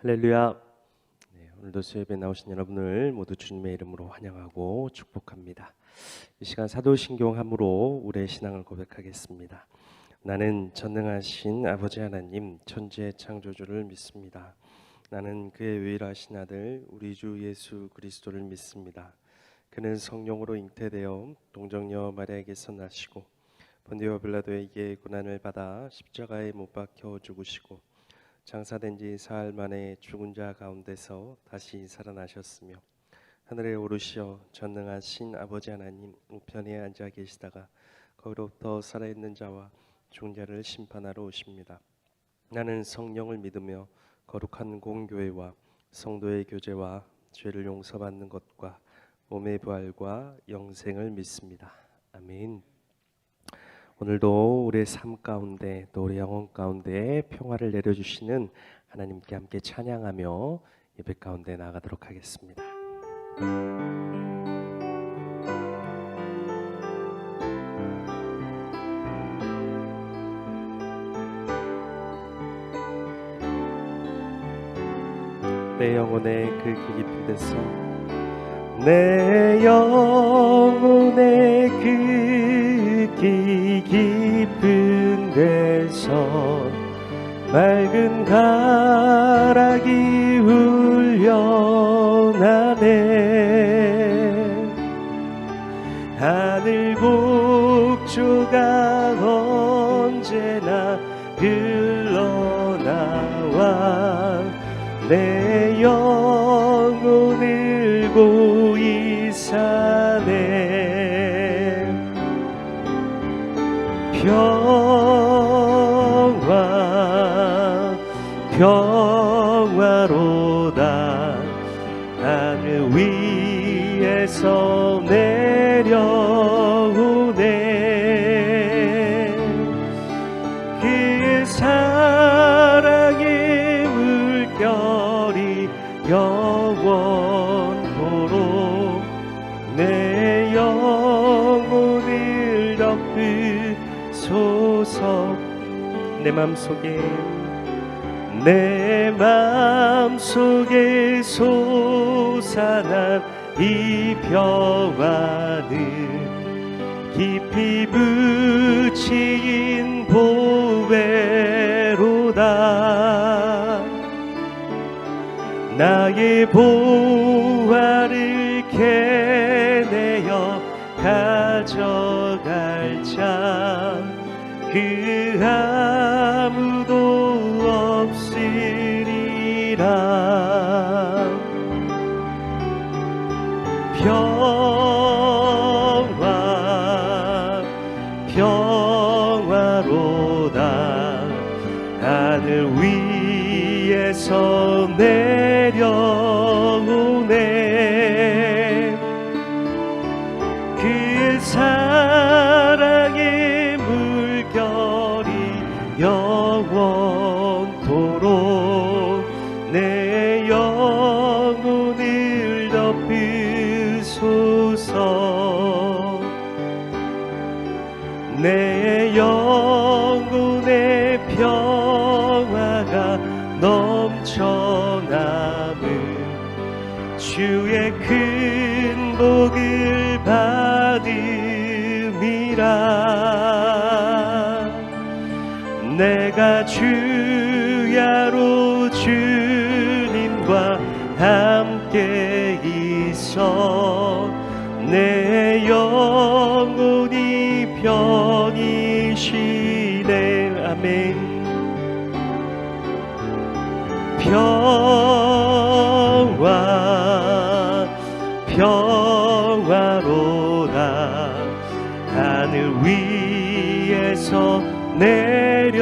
할렐루야. 오늘도 수요예배에 나오신 여러분을 모두 주님의 이름으로 환영하고 축복합니다. 이 시간 사도신경함으로 우리의 신앙을 고백하겠습니다. 나는 전능하신 아버지 하나님 천지의 창조주를 믿습니다. 나는 그의 유일하신 아들 우리 주 예수 그리스도를 믿습니다. 그는 성령으로 잉태되어 동정녀 마리아에게서 나시고 본디오 빌라도에게 고난을 받아 십자가에 못 박혀 죽으시고 장사된 지 사흘 만에 죽은 자 가운데서 다시 살아나셨으며 하늘에 오르시어 전능하신 아버지 하나님 우편에 앉아 계시다가 거기로부터 살아있는 자와 죽은 자를 심판하러 오십니다. 나는 성령을 믿으며 거룩한 공교회와 성도의 교제와 죄를 용서받는 것과 몸의 부활과 영생을 믿습니다. 아멘. 오늘도 우리의 삶 가운데 또 우리 영혼 가운데 평화를 내려주시는 하나님께 함께 찬양하며 예배 가운데 나아가도록 하겠습니다. 내 영혼의 그 깊은 데서 내 영혼의 그 깊은 데서 맑은 가락이 울려나네. 하늘 복조가 언제나 흘러나와 내 영혼을 고이 사네. 평화로다. 하늘 위에서 내려오네. 그 사랑의 물결이 영원토록 내 영혼을 덮으소서. 내 맘속에 솟아난 이 평화는 깊이 묻힌 보배로다. 나의 보화를 캐내어 가져갈 자 그 아무도 없으리라. 평화로다. 하늘 위에서 내려오네. 그 사랑의 물결이 영원토록 내 영혼을 덮으소서. 내 영혼의 평화가 넘쳐나는 주의 큰 복을 받음이라. 내가 주야로 주님과 함께 있어 내 영혼이 편히 쉬네. 아멘. 평화로다. 하늘 위에서 내려오네.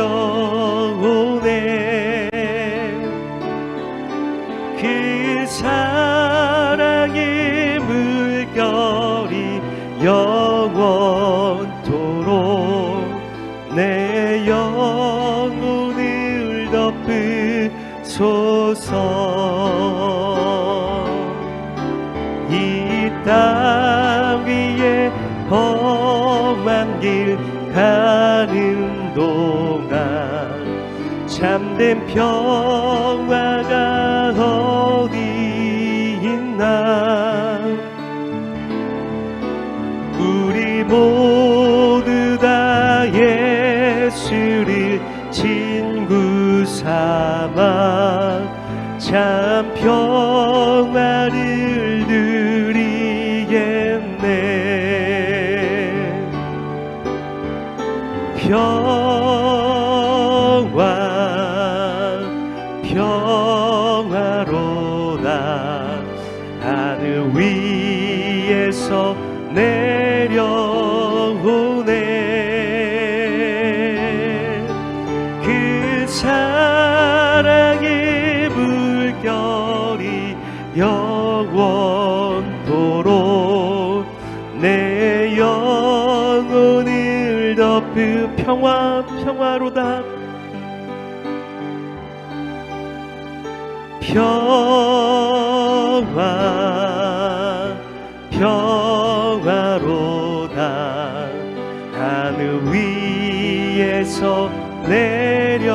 그 사랑의 물결이 영원토록 내 영혼을 덮으소서. 이 땅 위에 험한 길 가는 동안 참된 평화가 나 우리 모두 다 예수를 친구 삼아 참 평화를 누리겠네. 평화로다 하늘 위에서 내려오네. 그 사랑의 물결이 영원토록 내 영혼을 덮은 평화로다. 평화로다 하늘 위에서 내려오네.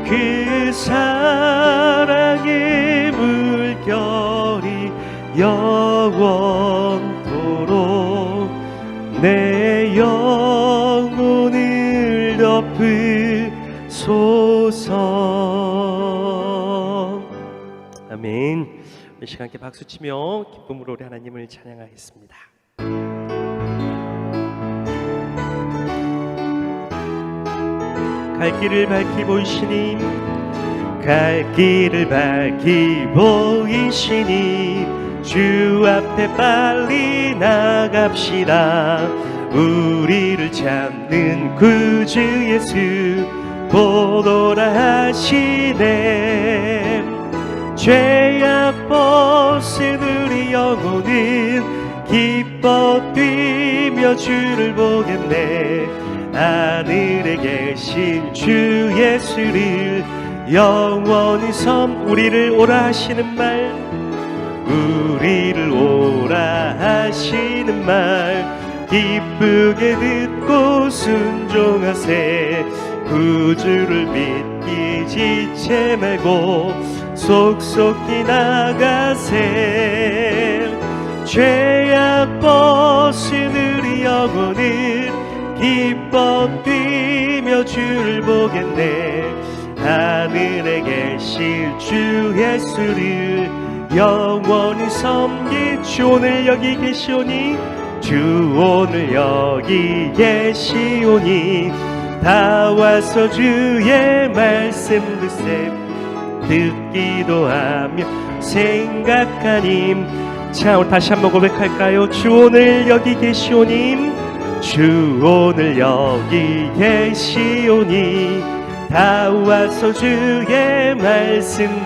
그 사랑의 물결이 영원토록 내 영혼을 덮으소서. 아멘. 이 시간 함께 박수치며 기쁨으로 우리 하나님을 찬양하겠습니다. 갈 길을 밝히 보이시니 갈 길을 밝히 보이시니 주 앞에 빨리 나갑시다. 우리를 찾는 구주 예수 보노라 하시네. 죄악 벗은 우리 영혼은 기뻐 뛰며 주를 보겠네. 하늘에 계신 주 예수를 영원히 우리를 오라 하시는 말, 우리를 오라 하시는 말 기쁘게 듣고 순종하세. 구주를 믿기 지체 말고 속속히 나가세. 죄악 벗은 우리 영혼을 기뻐 뛰며 주를 보겠네. 하늘에 계실 주 예수를 영원히 섬길 주 오늘 여기 계시오니, 주 오늘 여기 계시오니 다 와서 주의 말씀 듣기도 하며 생각하니. 자, 우리 다시 한번 고백할까요? 주 오늘 여기 계시오니, 주 오늘 여기 계시오니 다 와서 주의 말씀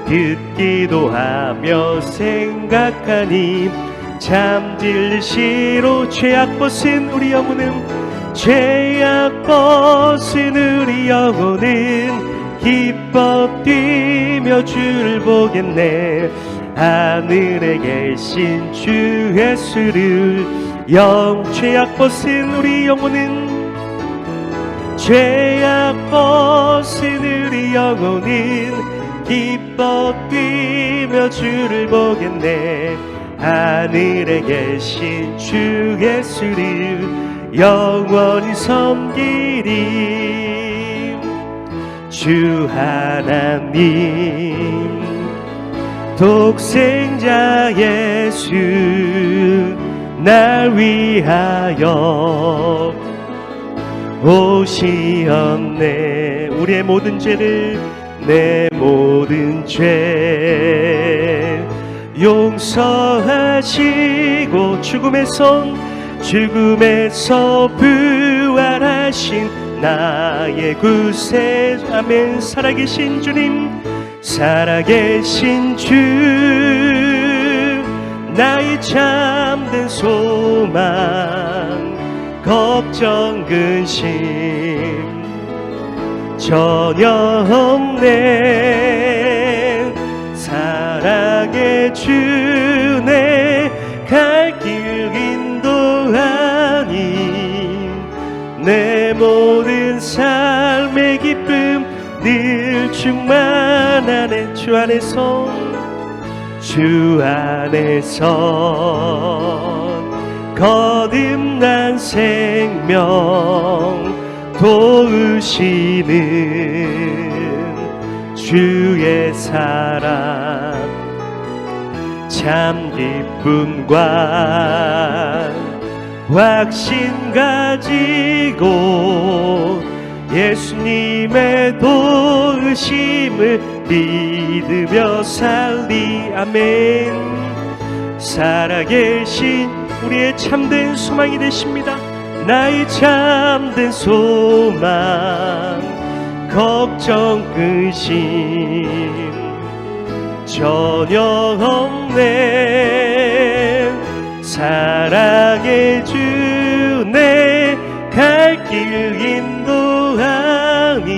듣기도 하며 생각하니. 잠들시로 죄악 벗은 우리 영혼은, 죄악 벗은 우리 영혼은 기뻐 뛰며 주를 보겠네. 하늘에 계신 주 예수를 죄악 벗은 우리 영혼은, 죄악 벗은 우리 영혼은 기뻐 뛰며 주를 보겠네. 하늘에 계신 주 예수를 영원히 섬기리. 주 하나님 독생자 예수 날 위하여 오시었네. 우리의 모든 죄를, 내 모든 죄 용서하시고 죽음에서 부활하신 나의 구세. 아멘. 살아계신 주님, 살아계신 주, 나의 참된 소망, 걱정 근심 전혀 없네. 사랑의 주내 갈 길 인도하니 내 모든 삶의 기쁨 늘 충만하네. 주 안에서 거듭난 생명 도우시는 주의 사랑 참 기쁨과 확신 가지고 예수님의 도우심을 믿으며 살리. 아멘. 살아계신 우리의 참된 소망이 되십니다. 나의 참된 소망 걱정 근심 전혀 없네. 사랑의 주 내 갈 길 인도하니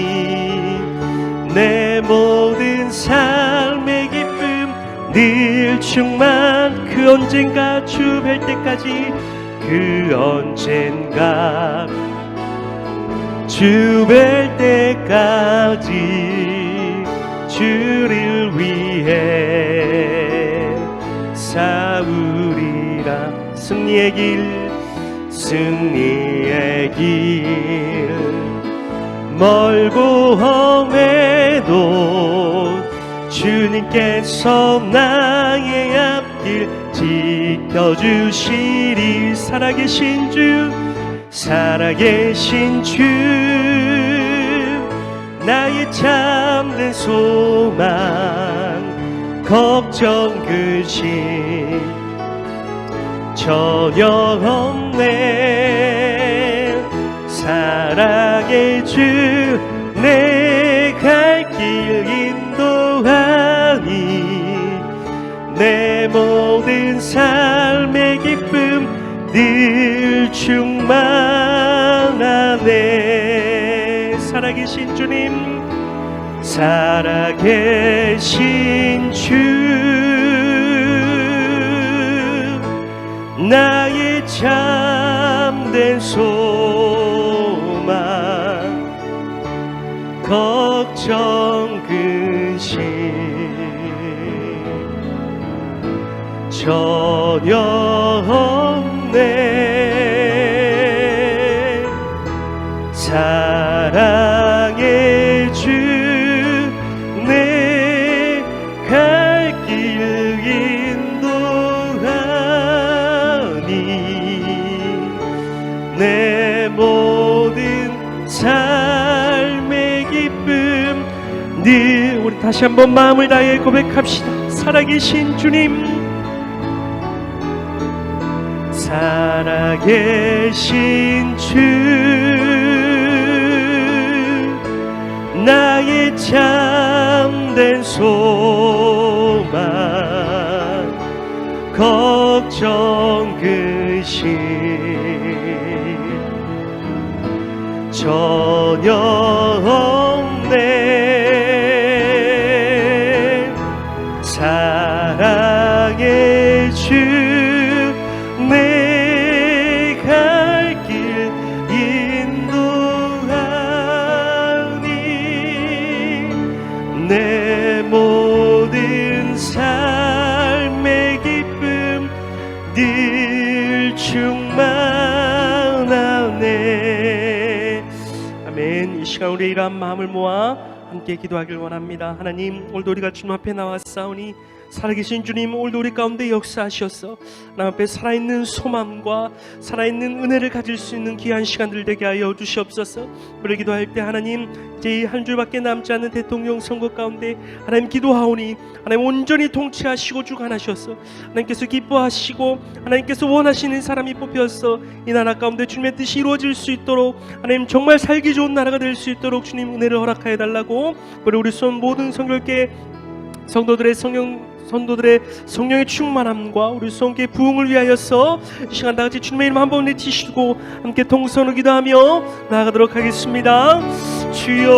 내 모든 삶의 기쁨 늘 충만. 그 언젠가 주 뵐 때까지 그 언젠가 주 뵐 때까지 주를 위해 싸우리라. 승리의 길 멀고 험해도 주님께서 나의 앞길 지켜주시리. 살아계신 주 나의 참된 소망 걱정 근심 전혀 없네. 사랑의 주 내 갈 길 인도하니 내 모든 삶의 기쁨 늘 충만하네. 살아계신 주님, 살아계신 주 나의 참된 소망 걱정 근심 전혀 없네. 사랑의 주 내 갈 길 인도하니 내 모든 삶의 기쁨 늘. 우리 다시 한번 마음을 다해 고백합시다. 살아계신 주님, 살아계신 주 나의 참된 소망 걱정 근심 전혀 없네. 사랑의 주 내 갈 길 인도하니 내 모든 삶의 기쁨 늘 충만하네. 아멘. 이 시간 우리의 이러한 마음을 모아 함께 기도하길 원합니다. 하나님, 오늘도 우리가 주님 앞에 나왔사오니 살아계신 주님, 오늘도 우리 가운데 역사하셔서 하나님 앞에 살아있는 소망과 살아있는 은혜를 가질 수 있는 귀한 시간들 되게 하여 주시옵소서. 우리 기도할 때 하나님, 이제 이 한 주밖에 남지 않은 대통령 선거 가운데 하나님 기도하오니 하나님 온전히 통치하시고 주관하셔서 하나님께서 기뻐하시고 하나님께서 원하시는 사람이 뽑혀서 이 나라 가운데 주님의 뜻이 이루어질 수 있도록 하나님 정말 살기 좋은 나라가 될 수 있도록 주님 은혜를 허락하여 달라고. 우리 모든 성결계 성도들의 성령의 충만함과 우리 성교의 부흥을 위하여서 이 시간 다같이 주님의 이름 한번 외치시고 함께 동성으로 기도하며 나아가도록 하겠습니다. 주여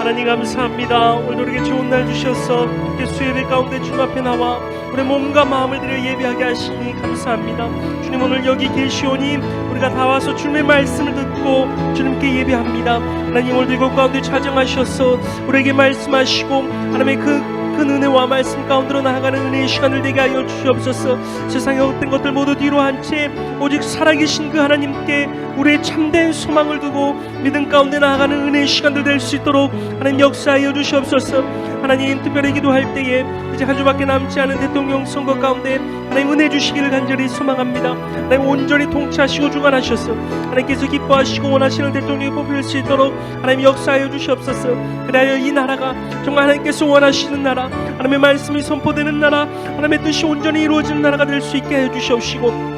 하나님 감사합니다. 오늘도 우리에게 좋은 날 주셔서 이렇게 수예배 가운데 주님 앞에 나와 우리 몸과 마음을 들여 예배하게 하시니 감사합니다. 주님 오늘 여기 계시오니 우리가 다 와서 주님의 말씀을 듣고 주님께 예배합니다. 하나님 오늘도 이곳 가운데 찾아가셔서 우리에게 말씀하시고 하나님의 큰 은혜와 말씀 가운데로 나아가는 은혜의 시간을 되게 하여 주시옵소서. 세상의 헛된 것들 모두 뒤로 한 채 오직 살아계신 그 하나님께 우리의 참된 소망을 두고 믿음 가운데 나아가는 은혜의 시간들 될 수 있도록 하나님 역사하여 주시옵소서. 하나님 특별히 기도할 때에 이제 한 주밖에 남지 않은 대통령 선거 가운데 하나님 은혜 주시기를 간절히 소망합니다. 하나님 온전히 통치하시고 주관하셔서 하나님께서 기뻐하시고 원하시는 대통령이 뽑힐 수 있도록 하나님 역사하여 주시옵소서. 그리하여 이 나라가 정말 하나님께서 원하시는 나라, 하나님의 말씀이 선포되는 나라, 하나님의 뜻이 온전히 이루어지는 나라가 될 수 있게 해 주시옵시고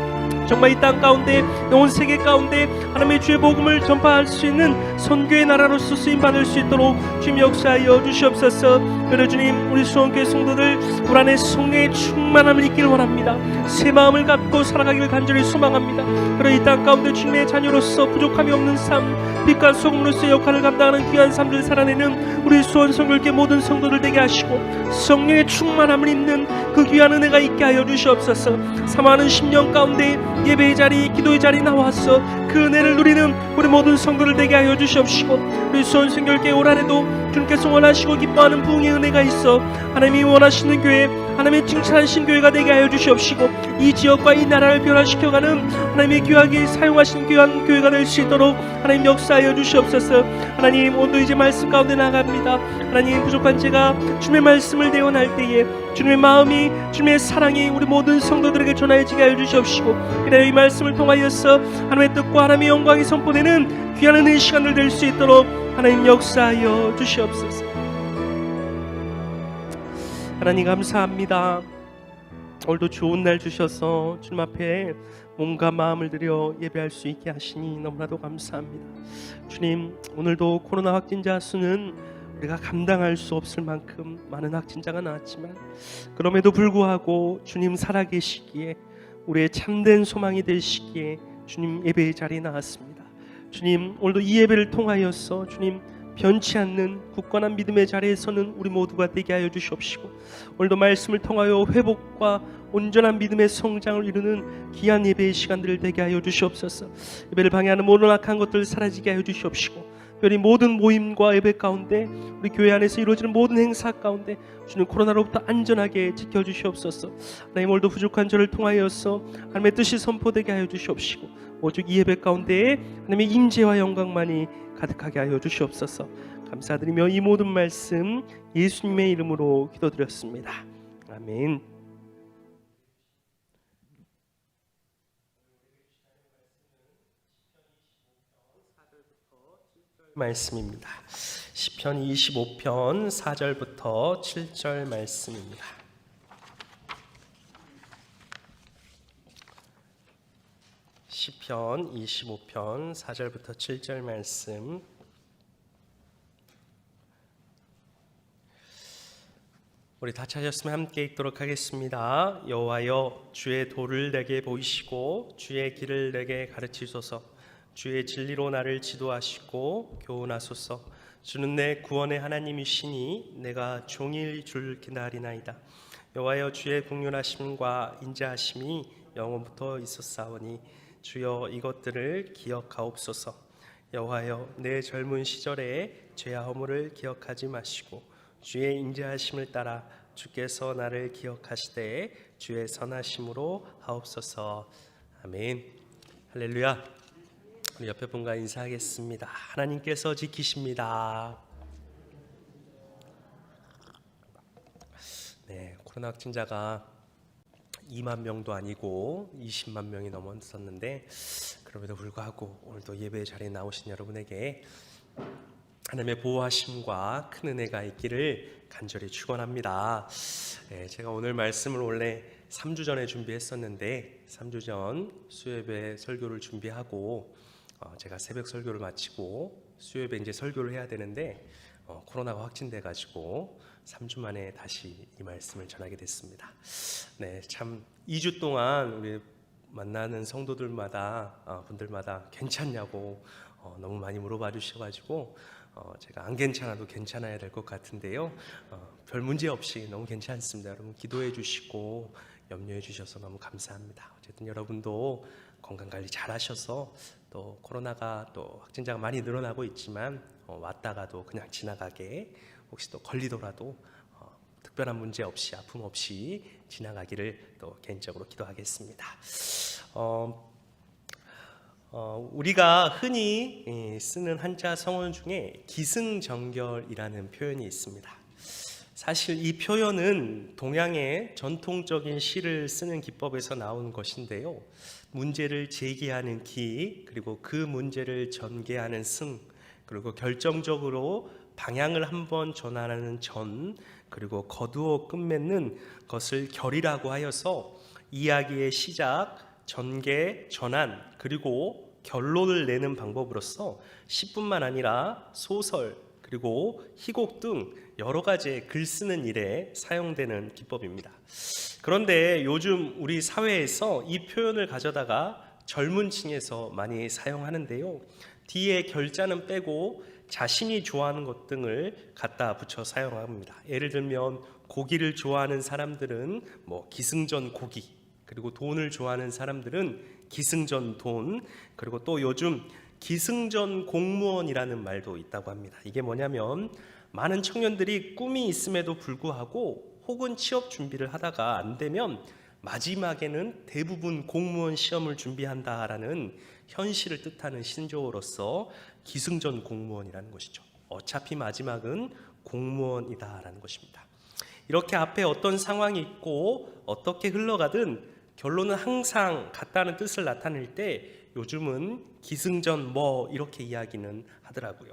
정말 이 땅 가운데 온 세계 가운데 하나님의 주의 복음을 전파할 수 있는 선교의 나라로서 쓰임받을 수 있도록 주님 역사하여 주시옵소서. 그래 주님 우리 수원교회 성도들 우리 안에 성령의 충만함을 있기를 원합니다. 새 마음을 갖고 살아가기를 간절히 소망합니다. 그래 이 땅 가운데 주님의 자녀로서 부족함이 없는 삶, 빛과 소금으로서의 역할을 감당하는 귀한 삶들 살아내는 우리 수원 성교회 모든 성도들 되게 하시고 성령의 충만함을 입는 그 귀한 은혜가 있게 하여 주시옵소서. 사모하는 10년 가운데 예배의 자리, 기도의 자리 나와서 그 은혜를 누리는 우리 모든 성도들 되게 하여 주시옵시고 우리 수원 성교회 올 한해도 주님께서 원하시고 기뻐하는 부흥의 은혜가 있어 하나님이 원하시는 교회, 하나님의 칭찬하신 교회가 되게 하여 주시옵시고 이 지역과 이 나라를 변화시켜가는 하나님의 귀하게 사용하신 귀한 교회가 될 수 있도록 하나님 역사하여 주시옵소서. 하나님 오늘도 이제 말씀 가운데 나갑니다. 하나님 부족한 제가 주님의 말씀을 대언할 때에 주님의 마음이, 주님의 사랑이 우리 모든 성도들에게 전하여지게 하여 주시옵시고 그래야 이 말씀을 통하여서 하나님의 뜻과 하나님의 영광이 선포되는 귀한 은혜의 시간을 될 수 있도록 하나님 역사하여 주시옵소서. 하나님 감사합니다. 오늘도 좋은 날 주셔서 주님 앞에 몸과 마음을 들여 예배할 수 있게 하시니 너무나도 감사합니다. 주님 오늘도 코로나 확진자 수는 우리가 감당할 수 없을 만큼 많은 확진자가 나왔지만 그럼에도 불구하고 주님 살아계시기에 우리의 참된 소망이 되시기에 주님 예배의 자리에 나왔습니다. 주님 오늘도 이 예배를 통하여서 주님 변치 않는 굳건한 믿음의 자리에 서는 우리 모두가 되게 하여 주시옵시고 오늘도 말씀을 통하여 회복과 온전한 믿음의 성장을 이루는 귀한 예배의 시간들을 되게 하여 주시옵소서. 예배를 방해하는 모든 악한 것들을 사라지게 하여 주시옵시고 특별히 모든 모임과 예배 가운데 우리 교회 안에서 이루어지는 모든 행사 가운데 주님 코로나로부터 안전하게 지켜주시옵소서. 하나님 오늘도 부족한 저를 통하여서 하나님의 뜻이 선포되게 하여 주시옵시고 오직 이 예배 가운데에 하나님의 임재와 영광만이 가득하게 하여 주시옵소서. 감사드리며 이 모든 말씀 예수님의 이름으로 기도드렸습니다. 아멘. 말씀입니다. 시편 25편 4절부터 7절 말씀입니다. 시편 25편 4절부터 7절 말씀. 우리 다 찾았으면 함께 읽도록 하겠습니다. 여호와여 주의 도를 내게 보이시고 주의 길을 내게 가르치소서. 주의 진리로 나를 지도하시고 교훈하소서. 주는 내 구원의 하나님이시니 내가 종일 줄 기다리나이다. 여호와여 주의 긍휼하심과 인자하심이 영원부터 있었사오니 주여 이것들을 기억하옵소서. 여호와여 내 젊은 시절에 죄와 허물을 기억하지 마시고 주의 인자하심을 따라 주께서 나를 기억하시되 주의 선하심으로 하옵소서. 아멘. 할렐루야. 우리 옆에 분과 인사하겠습니다. 하나님께서 지키십니다. 네, 코로나 확진자가 2만 명도 아니고 20만 명이 넘었었는데 그럼에도 불구하고 오늘도 예배의 자리에 나오신 여러분에게 하나님의 보호하심과 큰 은혜가 있기를 간절히 축원합니다. 네, 제가 오늘 말씀을 원래 3주 전에 준비했었는데 3주 전 수요예배 설교를 준비하고 제가 새벽 설교를 마치고 수요예배 이제 설교를 해야 되는데 코로나가 확진돼 가지고 3주 만에 다시 이 말씀을 전하게 됐습니다. 네, 참 2주 동안 우리 만나는 성도들마다 분들마다 괜찮냐고 너무 많이 물어봐 주셔가지고 제가 안 괜찮아도 괜찮아야 될 것 같은데요. 별 문제 없이 너무 괜찮습니다. 여러분 기도해 주시고 염려해 주셔서 너무 감사합니다. 어쨌든 여러분도 건강 관리 잘 하셔서 또 코로나가 또 확진자가 많이 늘어나고 있지만 왔다가도 그냥 지나가게, 혹시 또 걸리더라도 특별한 문제 없이, 아픔 없이 지나가기를 또 개인적으로 기도하겠습니다. 우리가 흔히 쓰는 한자 성어 중에 기승전결이라는 표현이 있습니다. 사실 이 표현은 동양의 전통적인 시를 쓰는 기법에서 나온 것인데요. 문제를 제기하는 기, 그리고 그 문제를 전개하는 승, 그리고 결정적으로 방향을 한번 전환하는 전, 그리고 거두어 끝맺는 것을 결이라고 하여서 이야기의 시작, 전개, 전환, 그리고 결론을 내는 방법으로서 시뿐만 아니라 소설, 그리고 희곡 등 여러 가지의 글 쓰는 일에 사용되는 기법입니다. 그런데 요즘 우리 사회에서 이 표현을 가져다가 젊은 층에서 많이 사용하는데요. 뒤에 결자는 빼고 자신이 좋아하는 것 등을 갖다 붙여 사용합니다. 예를 들면 고기를 좋아하는 사람들은 기승전 고기, 그리고 돈을 좋아하는 사람들은 기승전 돈, 그리고 또 요즘 기승전 공무원이라는 말도 있다고 합니다. 이게 뭐냐면 많은 청년들이 꿈이 있음에도 불구하고 혹은 취업 준비를 하다가 안 되면 마지막에는 대부분 공무원 시험을 준비한다라는 현실을 뜻하는 신조어로서 기승전 공무원이라는 것이죠. 어차피 마지막은 공무원이다라는 것입니다. 이렇게 앞에 어떤 상황이 있고 어떻게 흘러가든 결론은 항상 같다는 뜻을 나타낼 때 요즘은 기승전 이렇게 이야기는 하더라고요.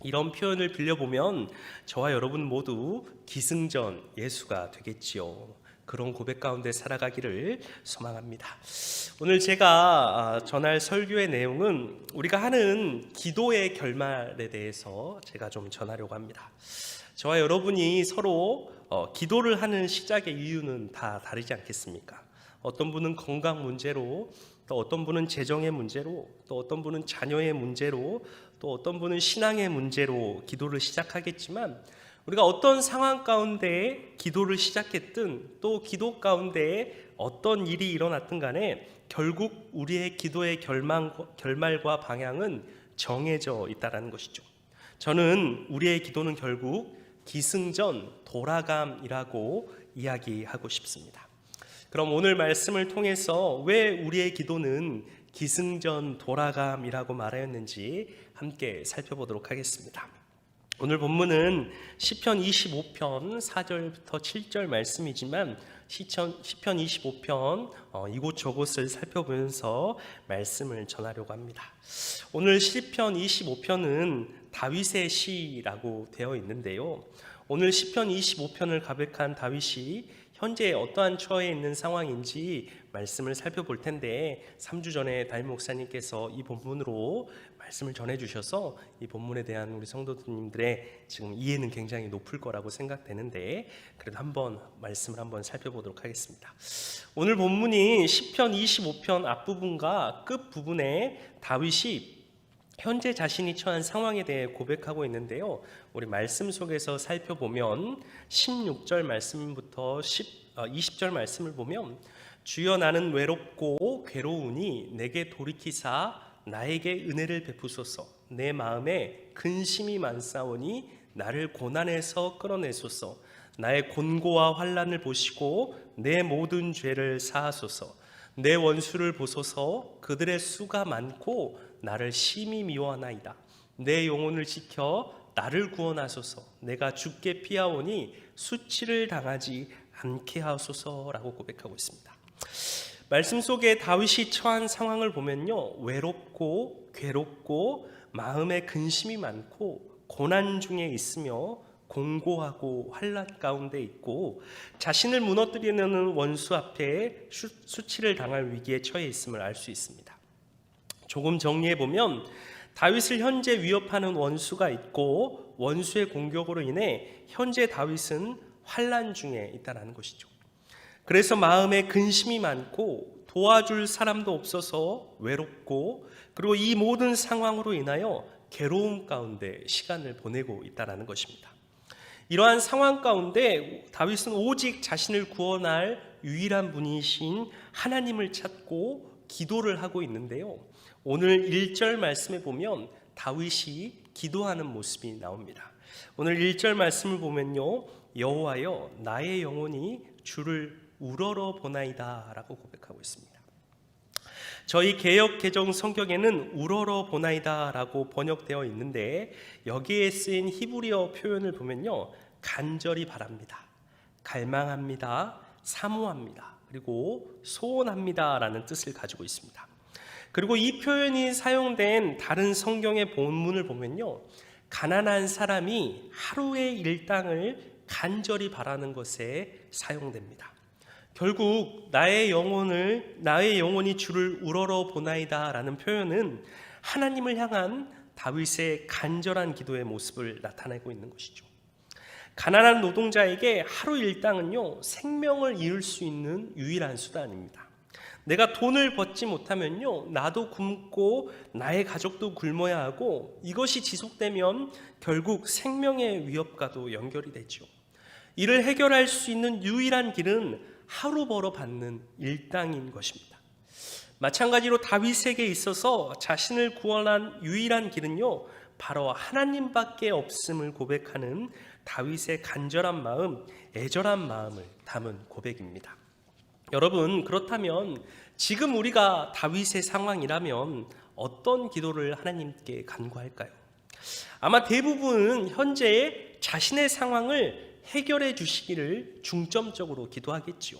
이런 표현을 빌려보면 저와 여러분 모두 기승전 예수가 되겠지요. 그런 고백 가운데 살아가기를 소망합니다. 오늘 제가 전할 설교의 내용은 우리가 하는 기도의 결말에 대해서 제가 좀 전하려고 합니다. 저와 여러분이 서로 기도를 하는 시작의 이유는 다 다르지 않겠습니까? 어떤 분은 건강 문제로, 또 어떤 분은 재정의 문제로, 또 어떤 분은 자녀의 문제로, 또 어떤 분은 신앙의 문제로 기도를 시작하겠지만, 우리가 어떤 상황 가운데 기도를 시작했든 또 기도 가운데 어떤 일이 일어났든 간에 결국 우리의 기도의 결말과 방향은 정해져 있다는 것이죠. 저는 우리의 기도는 결국 기승전 돌아감이라고 이야기하고 싶습니다. 그럼 오늘 말씀을 통해서 왜 우리의 기도는 기승전 돌아감이라고 말하였는지 함께 살펴보도록 하겠습니다. 오늘 본문은 시편 25편 4절부터 7절 말씀이지만 시편 25편 이곳저곳을 살펴보면서 말씀을 전하려고 합니다. 오늘 시편 25편은 다윗의 시라고 되어 있는데요. 오늘 시편 25편을 가백한 다윗이 현재 어떠한 처해 있는 상황인지 말씀을 살펴볼 텐데 3주 전에 담임 목사님께서 이 본문으로 말씀을 전해주셔서 이 본문에 대한 우리 성도님들의 지금 이해는 굉장히 높을 거라고 생각되는데 그래도 말씀을 한번 살펴보도록 하겠습니다. 오늘 본문이 시편 25편 앞부분과 끝부분에 다윗이 현재 자신이 처한 상황에 대해 고백하고 있는데요. 우리 말씀 속에서 살펴보면 16절 말씀부터 20절 말씀을 보면 주여 나는 외롭고 괴로우니 내게 돌이키사 나에게 은혜를 베푸소서. 내 마음에 근심이 많사오니 나를 고난에서 끌어내소서. 나의 곤고와 환난을 보시고 내 모든 죄를 사하소서. 내 원수를 보소서. 그들의 수가 많고 나를 심히 미워하나이다. 내 영혼을 지켜 나를 구원하소서. 내가 죽게 피하오니 수치를 당하지 않게 하소서라고 고백하고 있습니다. 말씀 속에 다윗이 처한 상황을 보면요, 외롭고 괴롭고 마음에 근심이 많고 고난 중에 있으며 공고하고 환난 가운데 있고 자신을 무너뜨리는 원수 앞에 수치를 당할 위기에 처해 있음을 알 수 있습니다. 조금 정리해 보면 다윗을 현재 위협하는 원수가 있고 원수의 공격으로 인해 현재 다윗은 환난 중에 있다는 것이죠. 그래서 마음에 근심이 많고 도와줄 사람도 없어서 외롭고, 그리고 이 모든 상황으로 인하여 괴로움 가운데 시간을 보내고 있다는 것입니다. 이러한 상황 가운데 다윗은 오직 자신을 구원할 유일한 분이신 하나님을 찾고 기도를 하고 있는데요. 오늘 1절 말씀에 보면 다윗이 기도하는 모습이 나옵니다. 오늘 1절 말씀을 보면요, 여호와여 나의 영혼이 주를 우러러 보나이다 라고 고백하고 있습니다. 저희 개역 개정 성경에는 우러러 보나이다 라고 번역되어 있는데, 여기에 쓰인 히브리어 표현을 보면요, 간절히 바랍니다, 갈망합니다, 사모합니다, 그리고 소원합니다 라는 뜻을 가지고 있습니다. 그리고 이 표현이 사용된 다른 성경의 본문을 보면요, 가난한 사람이 하루의 일당을 간절히 바라는 것에 사용됩니다. 결국 나의 영혼이 주를 우러러 보나이다 라는 표현은 하나님을 향한 다윗의 간절한 기도의 모습을 나타내고 있는 것이죠. 가난한 노동자에게 하루 일당은요, 생명을 이을 수 있는 유일한 수단입니다. 내가 돈을 벌지 못하면요, 나도 굶고 나의 가족도 굶어야 하고, 이것이 지속되면 결국 생명의 위협과도 연결이 되죠. 이를 해결할 수 있는 유일한 길은 하루 벌어 받는 일당인 것입니다. 마찬가지로 다윗에게 있어서 자신을 구원한 유일한 길은요, 바로 하나님밖에 없음을 고백하는 다윗의 간절한 마음, 애절한 마음을 담은 고백입니다. 여러분, 그렇다면 지금 우리가 다윗의 상황이라면 어떤 기도를 하나님께 간구할까요? 아마 대부분은 현재 자신의 상황을 해결해 주시기를 중점적으로 기도하겠지요.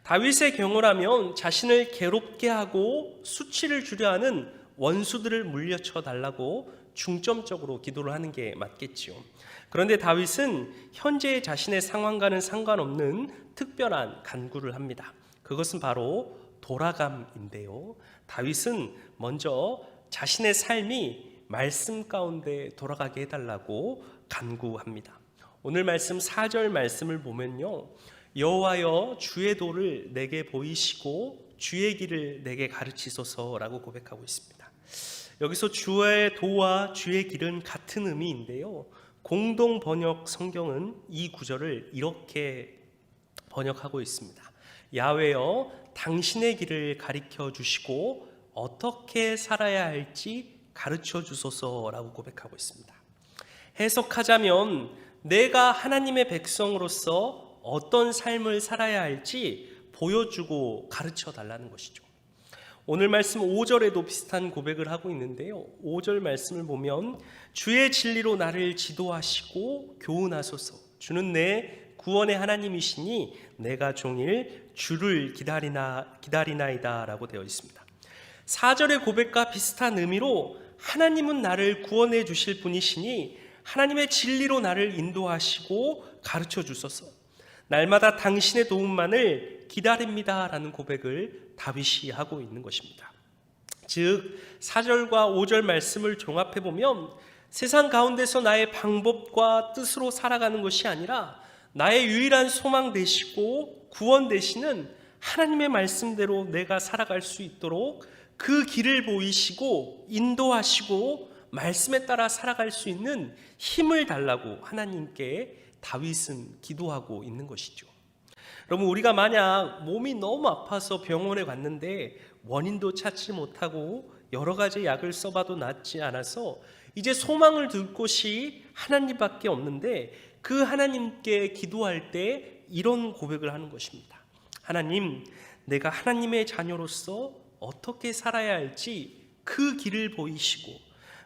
다윗의 경우라면 자신을 괴롭게 하고 수치를 주려 하는 원수들을 물려쳐 달라고 중점적으로 기도를 하는 게 맞겠지요. 그런데 다윗은 현재 자신의 상황과는 상관없는 특별한 간구를 합니다. 그것은 바로 돌아감인데요. 다윗은 먼저 자신의 삶이 말씀 가운데 돌아가게 해달라고 간구합니다. 오늘 말씀 4절 말씀을 보면요, 여호와여 주의 도를 내게 보이시고 주의 길을 내게 가르치소서라고 고백하고 있습니다. 여기서 주의 도와 주의 길은 같은 의미인데요, 공동 번역 성경은 이 구절을 이렇게 번역하고 있습니다. 야훼여 당신의 길을 가르쳐 주시고 어떻게 살아야 할지 가르쳐 주소서라고 고백하고 있습니다. 해석하자면 내가 하나님의 백성으로서 어떤 삶을 살아야 할지 보여주고 가르쳐 달라는 것이죠. 오늘 말씀 5절에도 비슷한 고백을 하고 있는데요, 5절 말씀을 보면 주의 진리로 나를 지도하시고 교훈하소서. 주는 내 구원의 하나님이시니 내가 종일 주를 기다리나이다 라고 되어 있습니다. 4절의 고백과 비슷한 의미로 하나님은 나를 구원해 주실 분이시니 하나님의 진리로 나를 인도하시고 가르쳐 주소서. 날마다 당신의 도움만을 기다립니다 라는 고백을 다윗이 하고 있는 것입니다. 즉 4절과 5절 말씀을 종합해보면 세상 가운데서 나의 방법과 뜻으로 살아가는 것이 아니라 나의 유일한 소망 되시고 구원 되시는 하나님의 말씀대로 내가 살아갈 수 있도록 그 길을 보이시고 인도하시고 말씀에 따라 살아갈 수 있는 힘을 달라고 하나님께 다윗은 기도하고 있는 것이죠. 여러분, 우리가 만약 몸이 너무 아파서 병원에 갔는데 원인도 찾지 못하고 여러 가지 약을 써봐도 낫지 않아서 이제 소망을 둘 곳이 하나님밖에 없는데, 그 하나님께 기도할 때 이런 고백을 하는 것입니다. 하나님, 내가 하나님의 자녀로서 어떻게 살아야 할지 그 길을 보이시고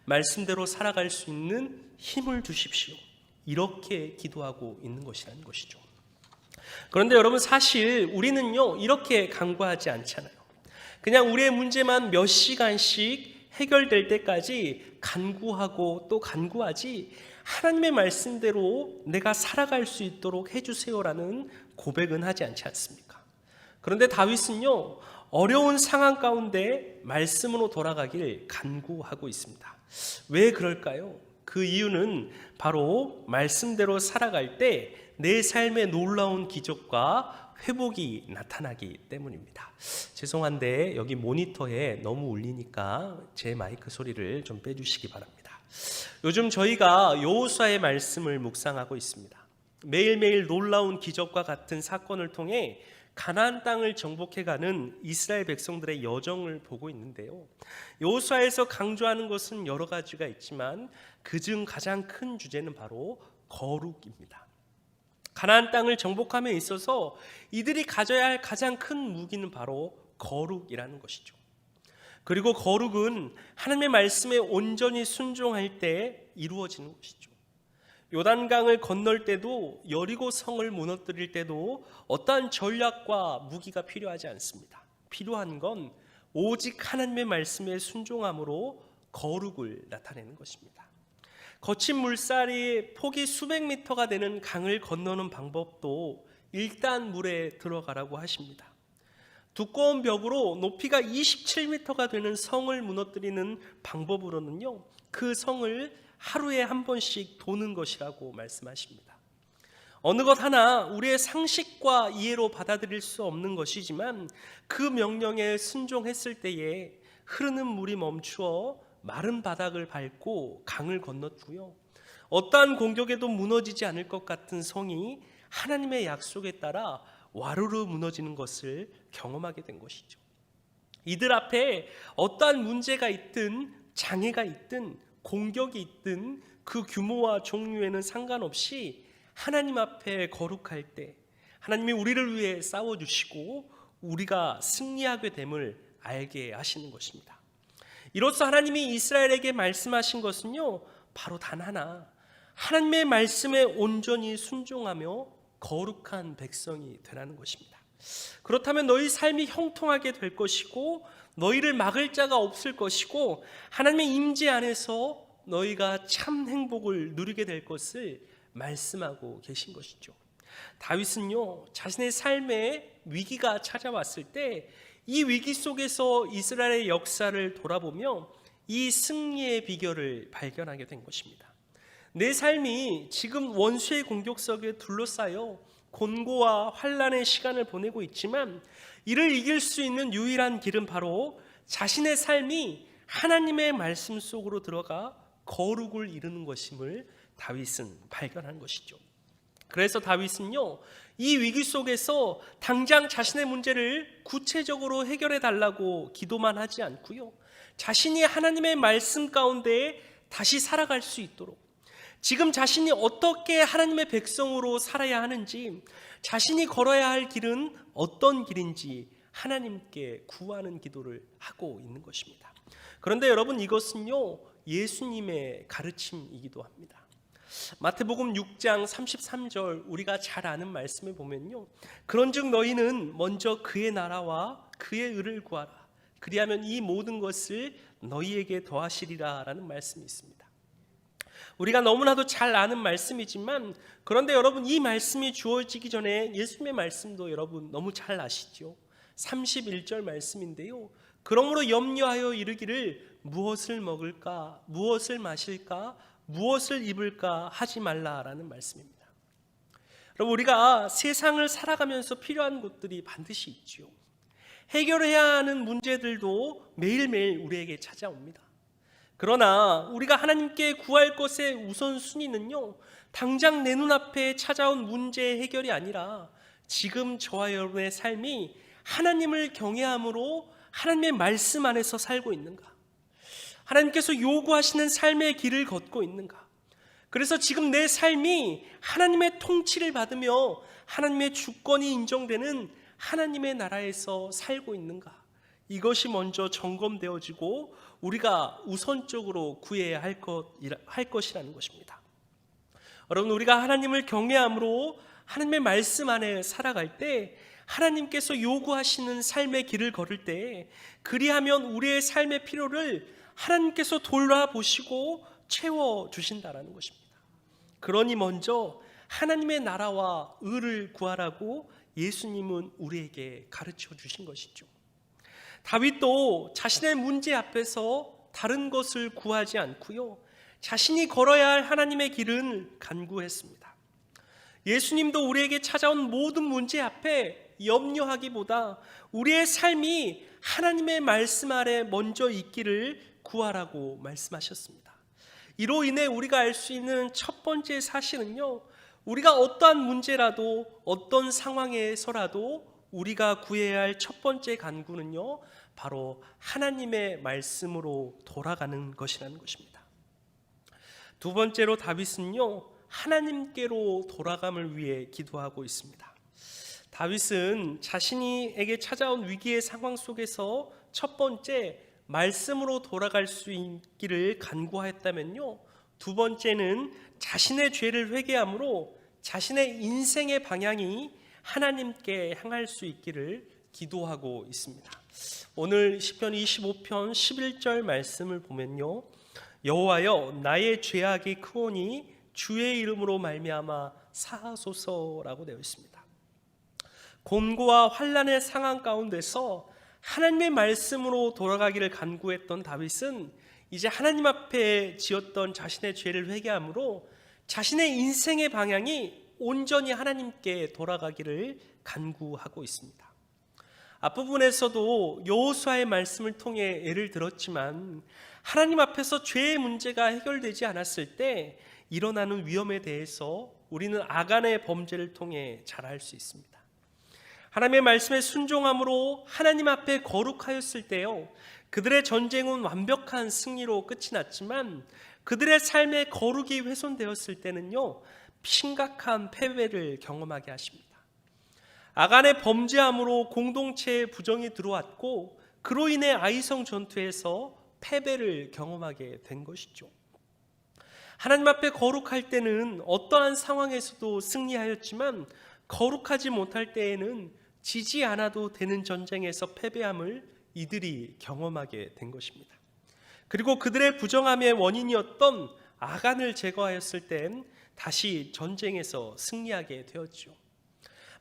말씀대로 살아갈 수 있는 힘을 주십시오. 이렇게 기도하고 있는 것이라는 것이죠. 그런데 여러분, 사실 우리는요 이렇게 간구하지 않잖아요. 그냥 우리의 문제만 몇 시간씩 해결될 때까지 간구하고 또 간구하지, 하나님의 말씀대로 내가 살아갈 수 있도록 해주세요라는 고백은 하지 않지 않습니까? 그런데 다윗은요 어려운 상황 가운데 말씀으로 돌아가길 간구하고 있습니다. 왜 그럴까요? 그 이유는 바로 말씀대로 살아갈 때 내 삶의 놀라운 기적과 회복이 나타나기 때문입니다. 죄송한데 여기 모니터에 너무 울리니까 제 마이크 소리를 좀 빼주시기 바랍니다. 요즘 저희가 여호수아의 말씀을 묵상하고 있습니다. 매일매일 놀라운 기적과 같은 사건을 통해 가나안 땅을 정복해가는 이스라엘 백성들의 여정을 보고 있는데요, 여호수아에서 강조하는 것은 여러 가지가 있지만 그중 가장 큰 주제는 바로 거룩입니다. 가나안 땅을 정복함에 있어서 이들이 가져야 할 가장 큰 무기는 바로 거룩이라는 것이죠. 그리고 거룩은 하나님의 말씀에 온전히 순종할 때 이루어지는 것이죠. 요단강을 건널 때도, 여리고 성을 무너뜨릴 때도 어떠한 전략과 무기가 필요하지 않습니다. 필요한 건 오직 하나님의 말씀에 순종함으로 거룩을 나타내는 것입니다. 거친 물살이 폭이 수백 미터가 되는 강을 건너는 방법도 일단 물에 들어가라고 하십니다. 두꺼운 벽으로 높이가 27m가 되는 성을 무너뜨리는 방법으로는요, 그 성을 하루에 한 번씩 도는 것이라고 말씀하십니다. 어느 것 하나 우리의 상식과 이해로 받아들일 수 없는 것이지만 그 명령에 순종했을 때에 흐르는 물이 멈추어 마른 바닥을 밟고 강을 건넜고요, 어떠한 공격에도 무너지지 않을 것 같은 성이 하나님의 약속에 따라 와르르 무너지는 것을 경험하게 된 것이죠. 이들 앞에 어떠한 문제가 있든 장애가 있든 공격이 있든 그 규모와 종류에는 상관없이 하나님 앞에 거룩할 때 하나님이 우리를 위해 싸워주시고 우리가 승리하게 됨을 알게 하시는 것입니다. 이로써 하나님이 이스라엘에게 말씀하신 것은요, 바로 단 하나, 하나님의 말씀에 온전히 순종하며 거룩한 백성이 되라는 것입니다. 그렇다면 너희 삶이 형통하게 될 것이고 너희를 막을 자가 없을 것이고 하나님의 임재 안에서 너희가 참 행복을 누리게 될 것을 말씀하고 계신 것이죠. 다윗은요, 자신의 삶에 위기가 찾아왔을 때 이 위기 속에서 이스라엘의 역사를 돌아보며 이 승리의 비결을 발견하게 된 것입니다. 내 삶이 지금 원수의 공격 속에 둘러싸여 곤고와 환난의 시간을 보내고 있지만 이를 이길 수 있는 유일한 길은 바로 자신의 삶이 하나님의 말씀 속으로 들어가 거룩을 이루는 것임을 다윗은 발견한 것이죠. 그래서 다윗은요, 이 위기 속에서 당장 자신의 문제를 구체적으로 해결해 달라고 기도만 하지 않고요, 자신이 하나님의 말씀 가운데 다시 살아갈 수 있도록, 지금 자신이 어떻게 하나님의 백성으로 살아야 하는지, 자신이 걸어야 할 길은 어떤 길인지 하나님께 구하는 기도를 하고 있는 것입니다. 그런데 여러분, 이것은요, 예수님의 가르침이기도 합니다. 마태복음 6장 33절 우리가 잘 아는 말씀을 보면요, 그런즉 너희는 먼저 그의 나라와 그의 의를 구하라, 그리하면 이 모든 것을 너희에게 더하시리라 라는 말씀이 있습니다. 우리가 너무나도 잘 아는 말씀이지만, 그런데 여러분, 이 말씀이 주어지기 전에 예수님의 말씀도 여러분 너무 잘 아시죠? 31절 말씀인데요, 그러므로 염려하여 이르기를 무엇을 먹을까, 무엇을 마실까, 무엇을 입을까 하지 말라라는 말씀입니다. 여러분, 우리가 세상을 살아가면서 필요한 것들이 반드시 있죠. 해결해야 하는 문제들도 매일매일 우리에게 찾아옵니다. 그러나 우리가 하나님께 구할 것의 우선순위는요, 당장 내 눈앞에 찾아온 문제의 해결이 아니라 지금 저와 여러분의 삶이 하나님을 경외함으로 하나님의 말씀 안에서 살고 있는가, 하나님께서 요구하시는 삶의 길을 걷고 있는가, 그래서 지금 내 삶이 하나님의 통치를 받으며 하나님의 주권이 인정되는 하나님의 나라에서 살고 있는가, 이것이 먼저 점검되어지고 우리가 우선적으로 구해야 할 것이라는 것입니다. 여러분, 우리가 하나님을 경외함으로 하나님의 말씀 안에 살아갈 때, 하나님께서 요구하시는 삶의 길을 걸을 때, 그리하면 우리의 삶의 필요를 하나님께서 돌아보시고 채워주신다라는 것입니다. 그러니 먼저 하나님의 나라와 의를 구하라고 예수님은 우리에게 가르쳐 주신 것이죠. 다윗도 자신의 문제 앞에서 다른 것을 구하지 않고요, 자신이 걸어야 할 하나님의 길은 간구했습니다. 예수님도 우리에게 찾아온 모든 문제 앞에 염려하기보다 우리의 삶이 하나님의 말씀 아래 먼저 있기를 구하라고 말씀하셨습니다. 이로 인해 우리가 알 수 있는 첫 번째 사실은요, 우리가 어떠한 문제라도 어떤 상황에서라도 우리가 구해야 할 첫 번째 간구는요, 바로 하나님의 말씀으로 돌아가는 것이라는 것입니다. 두 번째로 다윗은요, 하나님께로 돌아감을 위해 기도하고 있습니다. 다윗은 자신에게 찾아온 위기의 상황 속에서 첫 번째 말씀으로 돌아갈 수 있기를 간구하였다면요, 두 번째는 자신의 죄를 회개함으로 자신의 인생의 방향이 하나님께 향할 수 있기를 기도하고 있습니다. 오늘 시편 25편 11절 말씀을 보면요, 여호와여 나의 죄악이 크오니 주의 이름으로 말미암아 사하소서라고 되어 있습니다. 곤고와 환난의 상황 가운데서 하나님의 말씀으로 돌아가기를 간구했던 다윗은 이제 하나님 앞에 지었던 자신의 죄를 회개함으로 자신의 인생의 방향이 온전히 하나님께 돌아가기를 간구하고 있습니다. 앞부분에서도 여호수아의 말씀을 통해 예를 들었지만 하나님 앞에서 죄의 문제가 해결되지 않았을 때 일어나는 위험에 대해서 우리는 아간의 범죄를 통해 잘 알 수 있습니다. 하나님의 말씀에 순종함으로 하나님 앞에 거룩하였을 때요, 그들의 전쟁은 완벽한 승리로 끝이 났지만 그들의 삶의 거룩이 훼손되었을 때는요, 심각한 패배를 경험하게 하십니다. 아간의 범죄함으로 공동체에 부정이 들어왔고 그로 인해 아이성 전투에서 패배를 경험하게 된 것이죠. 하나님 앞에 거룩할 때는 어떠한 상황에서도 승리하였지만 거룩하지 못할 때에는 지지 않아도 되는 전쟁에서 패배함을 이들이 경험하게 된 것입니다. 그리고 그들의 부정함의 원인이었던 아간을 제거하였을 땐 다시 전쟁에서 승리하게 되었죠.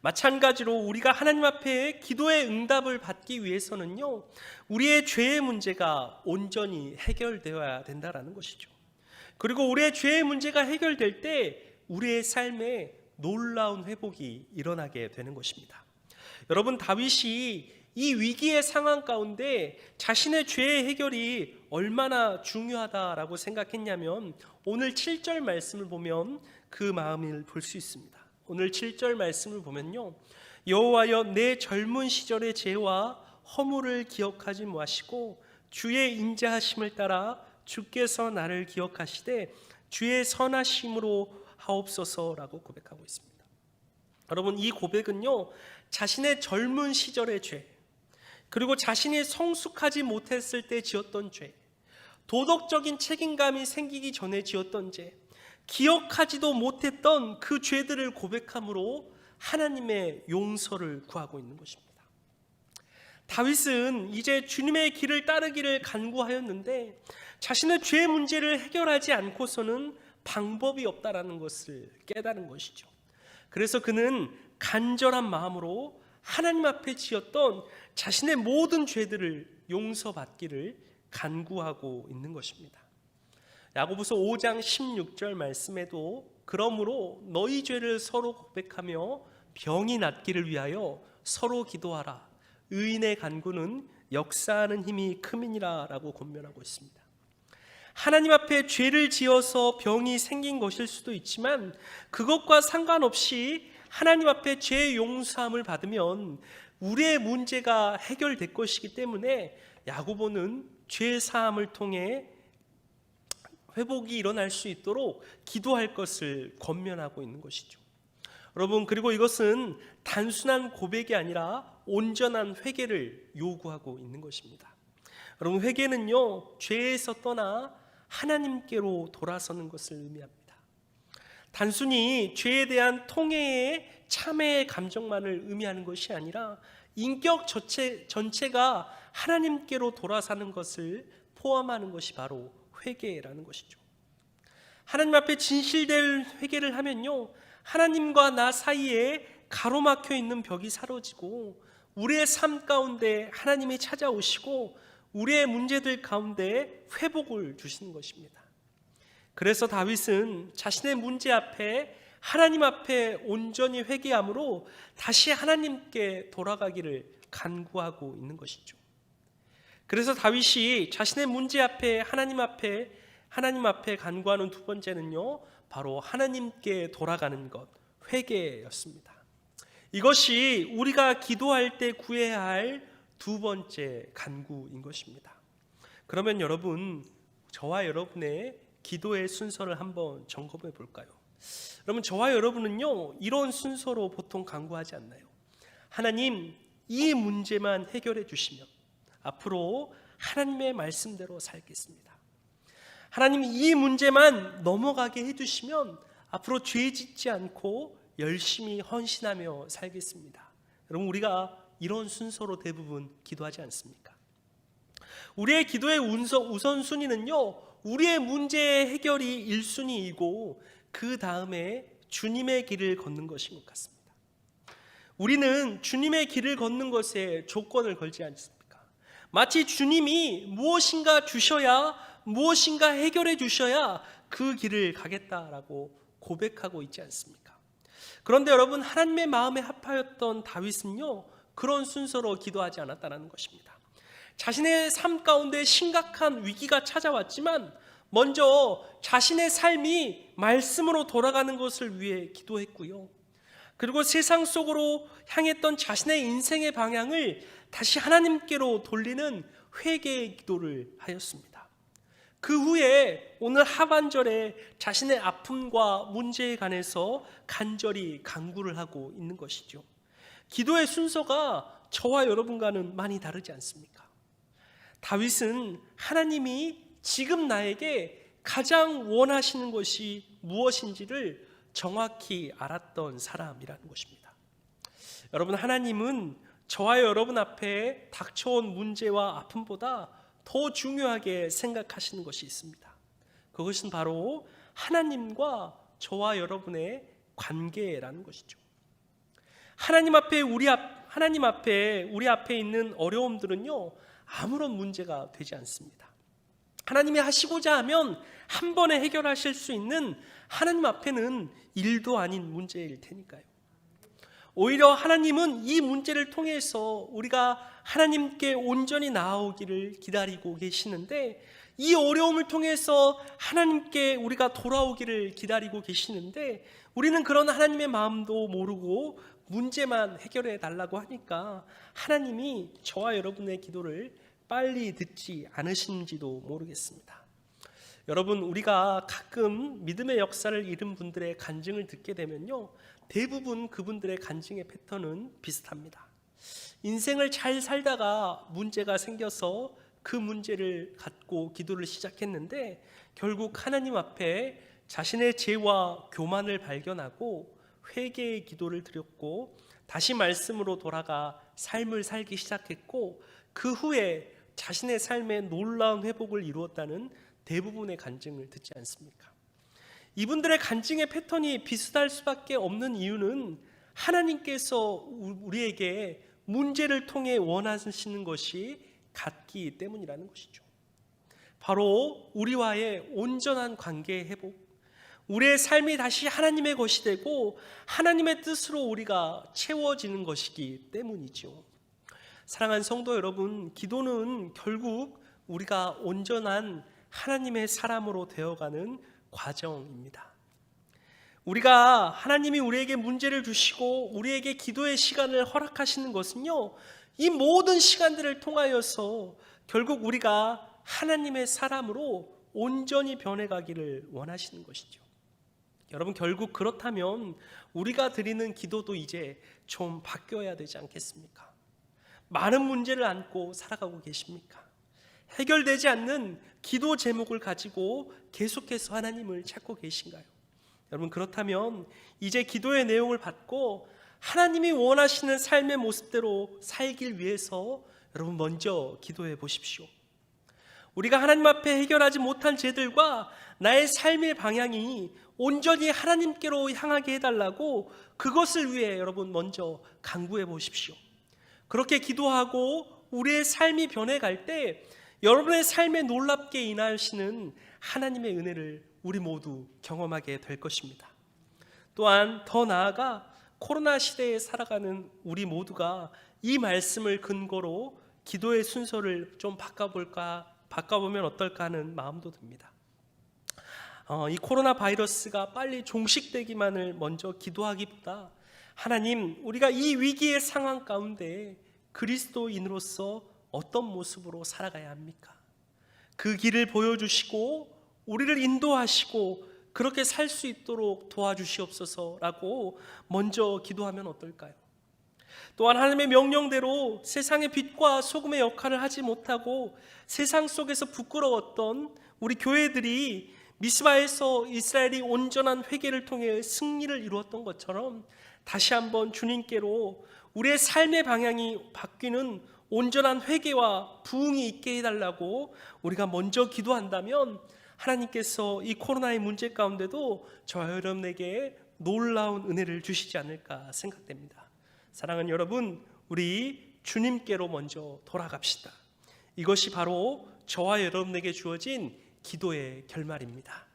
마찬가지로 우리가 하나님 앞에 기도의 응답을 받기 위해서는요, 우리의 죄의 문제가 온전히 해결되어야 된다는 것이죠. 그리고 우리의 죄의 문제가 해결될 때 우리의 삶에 놀라운 회복이 일어나게 되는 것입니다. 여러분, 다윗이 이 위기의 상황 가운데 자신의 죄의 해결이 얼마나 중요하다라고 생각했냐면 오늘 7절 말씀을 보면 그 마음을 볼 수 있습니다. 오늘 7절 말씀을 보면요, 여호와여 내 젊은 시절의 죄와 허물을 기억하지 마시고 주의 인자하심을 따라 주께서 나를 기억하시되 주의 선하심으로 하옵소서라고 고백하고 있습니다. 여러분, 이 고백은요, 자신의 젊은 시절의 죄, 그리고 자신이 성숙하지 못했을 때 지었던 죄, 도덕적인 책임감이 생기기 전에 지었던 죄, 기억하지도 못했던 그 죄들을 고백함으로 하나님의 용서를 구하고 있는 것입니다. 다윗은 이제 주님의 길을 따르기를 간구하였는데 자신의 죄 문제를 해결하지 않고서는 방법이 없다라는 것을 깨달은 것이죠. 그래서 그는 간절한 마음으로 하나님 앞에 지었던 자신의 모든 죄들을 용서받기를 간구하고 있는 것입니다. 야고보서 5장 16절 말씀에도 그러므로 너희 죄를 서로 고백하며 병이 낫기를 위하여 서로 기도하라. 의인의 간구는 역사하는 힘이 큼이니라 라고 권면하고 있습니다. 하나님 앞에 죄를 지어서 병이 생긴 것일 수도 있지만 그것과 상관없이 하나님 앞에 죄의 용서함을 받으면 우리의 문제가 해결될 것이기 때문에 야고보는 죄 사함을 통해 회복이 일어날 수 있도록 기도할 것을 권면하고 있는 것이죠. 여러분, 그리고 이것은 단순한 고백이 아니라 온전한 회개를 요구하고 있는 것입니다. 여러분, 회개는요, 죄에서 떠나 하나님께로 돌아서는 것을 의미합니다. 단순히 죄에 대한 통회의 참회의 감정만을 의미하는 것이 아니라 인격 전체가 하나님께로 돌아서는 것을 포함하는 것이 바로 회개라는 것이죠. 하나님 앞에 진실될 회개를 하면요, 하나님과 나 사이에 가로막혀 있는 벽이 사라지고 우리의 삶 가운데 하나님이 찾아오시고 우리의 문제들 가운데 회복을 주시는 것입니다. 그래서 다윗은 자신의 문제 앞에 하나님 앞에 온전히 회개함으로 다시 하나님께 돌아가기를 간구하고 있는 것이죠. 그래서 다윗이 자신의 문제 앞에 하나님 앞에 간구하는 두 번째는요, 바로 하나님께 돌아가는 것, 회개였습니다. 이것이 우리가 기도할 때 구해야 할 두 번째 간구인 것입니다. 그러면 여러분, 저와 여러분의 기도의 순서를 한번 점검해 볼까요? 여러분, 저와 여러분은요, 이런 순서로 보통 간구하지 않나요? 하나님, 이 문제만 해결해 주시면 앞으로 하나님의 말씀대로 살겠습니다. 하나님, 이 문제만 넘어가게 해주시면 앞으로 죄 짓지 않고 열심히 헌신하며 살겠습니다. 여러분, 우리가 이런 순서로 대부분 기도하지 않습니까? 우리의 기도의 우선순위는요, 우리의 문제의 해결이 1순위이고 그 다음에 주님의 길을 걷는 것인 것 같습니다. 우리는 주님의 길을 걷는 것에 조건을 걸지 않습니까? 마치 주님이 무엇인가 주셔야, 무엇인가 해결해 주셔야 그 길을 가겠다라고 고백하고 있지 않습니까? 그런데 여러분, 하나님의 마음에 합하였던 다윗은요, 그런 순서로 기도하지 않았다는 것입니다. 자신의 삶 가운데 심각한 위기가 찾아왔지만 먼저 자신의 삶이 말씀으로 돌아가는 것을 위해 기도했고요, 그리고 세상 속으로 향했던 자신의 인생의 방향을 다시 하나님께로 돌리는 회개의 기도를 하였습니다. 그 후에 오늘 하반절에 자신의 아픔과 문제에 관해서 간절히 간구를 하고 있는 것이죠. 기도의 순서가 저와 여러분과는 많이 다르지 않습니까? 다윗은 하나님이 지금 나에게 가장 원하시는 것이 무엇인지를 정확히 알았던 사람이라는 것입니다. 여러분, 하나님은 저와 여러분 앞에 닥쳐온 문제와 아픔보다 더 중요하게 생각하시는 것이 있습니다. 그것은 바로 하나님과 저와 여러분의 관계라는 것이죠. 하나님 앞에 우리 앞에 있는 어려움들은요, 아무런 문제가 되지 않습니다. 하나님이 하시고자 하면 한 번에 해결하실 수 있는 하나님 앞에는 일도 아닌 문제일 테니까요. 오히려 하나님은 이 문제를 통해서 우리가 하나님께 온전히 나아오기를 기다리고 계시는데, 이 어려움을 통해서 하나님께 우리가 돌아오기를 기다리고 계시는데, 우리는 그런 하나님의 마음도 모르고 문제만 해결해 달라고 하니까 하나님이 저와 여러분의 기도를 빨리 듣지 않으시는지도 모르겠습니다. 여러분, 우리가 가끔 믿음의 역사를 잃은 분들의 간증을 듣게 되면요, 대부분 그분들의 간증의 패턴은 비슷합니다. 인생을 잘 살다가 문제가 생겨서 그 문제를 갖고 기도를 시작했는데 결국 하나님 앞에 자신의 죄와 교만을 발견하고 회개의 기도를 드렸고 다시 말씀으로 돌아가 삶을 살기 시작했고, 그 후에 자신의 삶의 놀라운 회복을 이루었다는 대부분의 간증을 듣지 않습니까? 이분들의 간증의 패턴이 비슷할 수밖에 없는 이유는 하나님께서 우리에게 문제를 통해 원하시는 것이 같기 때문이라는 것이죠. 바로 우리와의 온전한 관계의 회복, 우리의 삶이 다시 하나님의 것이 되고 하나님의 뜻으로 우리가 채워지는 것이기 때문이죠. 사랑하는 성도 여러분, 기도는 결국 우리가 온전한 하나님의 사람으로 되어가는 과정입니다. 우리가 하나님이 우리에게 문제를 주시고 우리에게 기도의 시간을 허락하시는 것은요, 이 모든 시간들을 통하여서 결국 우리가 하나님의 사람으로 온전히 변해가기를 원하시는 것이죠. 여러분, 결국 그렇다면 우리가 드리는 기도도 이제 좀 바뀌어야 되지 않겠습니까? 많은 문제를 안고 살아가고 계십니까? 해결되지 않는 기도 제목을 가지고 계속해서 하나님을 찾고 계신가요? 여러분, 그렇다면 이제 기도의 내용을 받고 하나님이 원하시는 삶의 모습대로 살길 위해서 여러분 먼저 기도해 보십시오. 우리가 하나님 앞에 해결하지 못한 죄들과 나의 삶의 방향이 온전히 하나님께로 향하게 해달라고, 그것을 위해 여러분 먼저 간구해 보십시오. 그렇게 기도하고 우리의 삶이 변해갈 때 여러분의 삶에 놀랍게 인하시는 하나님의 은혜를 우리 모두 경험하게 될 것입니다. 또한 더 나아가 코로나 시대에 살아가는 우리 모두가 이 말씀을 근거로 기도의 순서를 좀 바꿔보면 어떨까 하는 마음도 듭니다. 이 코로나 바이러스가 빨리 종식되기만을 먼저 기도하기보다 하나님, 우리가 이 위기의 상황 가운데 그리스도인으로서 어떤 모습으로 살아가야 합니까? 그 길을 보여주시고 우리를 인도하시고 그렇게 살 수 있도록 도와주시옵소서라고 먼저 기도하면 어떨까요? 또한 하나님의 명령대로 세상의 빛과 소금의 역할을 하지 못하고 세상 속에서 부끄러웠던 우리 교회들이 미스바에서 이스라엘이 온전한 회개를 통해 승리를 이루었던 것처럼 다시 한번 주님께로 우리의 삶의 방향이 바뀌는 온전한 회개와 부흥이 있게 해달라고 우리가 먼저 기도한다면 하나님께서 이 코로나의 문제 가운데도 저와 여러분에게 놀라운 은혜를 주시지 않을까 생각됩니다. 사랑하는 여러분, 우리 주님께로 먼저 돌아갑시다. 이것이 바로 저와 여러분에게 주어진 기도의 결말입니다.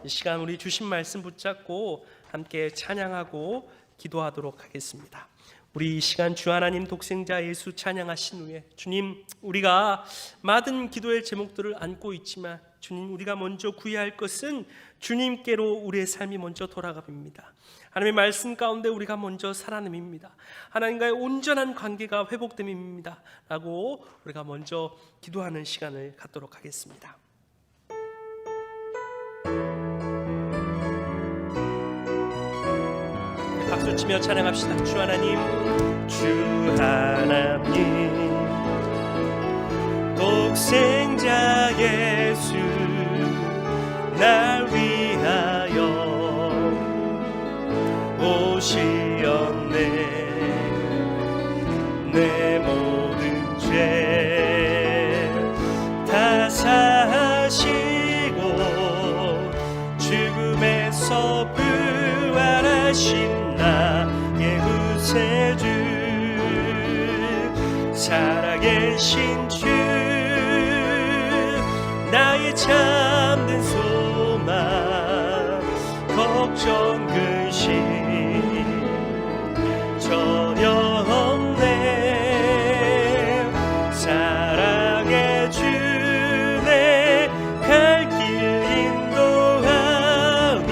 이 시간 우리 주신 말씀 붙잡고 함께 찬양하고 기도하도록 하겠습니다. 우리 이 시간 주 하나님 독생자 예수 찬양하신 후에 주님, 우리가 많은 기도의 제목들을 안고 있지만 주님, 우리가 먼저 구해야 할 것은 주님께로 우리의 삶이 먼저 돌아갑니다. 하나님의 말씀 가운데 우리가 먼저 살아남입니다. 하나님과의 온전한 관계가 회복됨입니다 라고 우리가 먼저 기도하는 시간을 갖도록 하겠습니다. 박수치며 찬양합시다. 주 하나님, 주 하나님 독생자 예수 날 위하여 오시었네. 내 모든 죄 다 사하시고 죽음에서 부활하신 나의 구세주, 살아계신 주, 나의 참된 소망, 걱정 근심 전혀 없네. 사랑해 주네. 갈 길 인도하니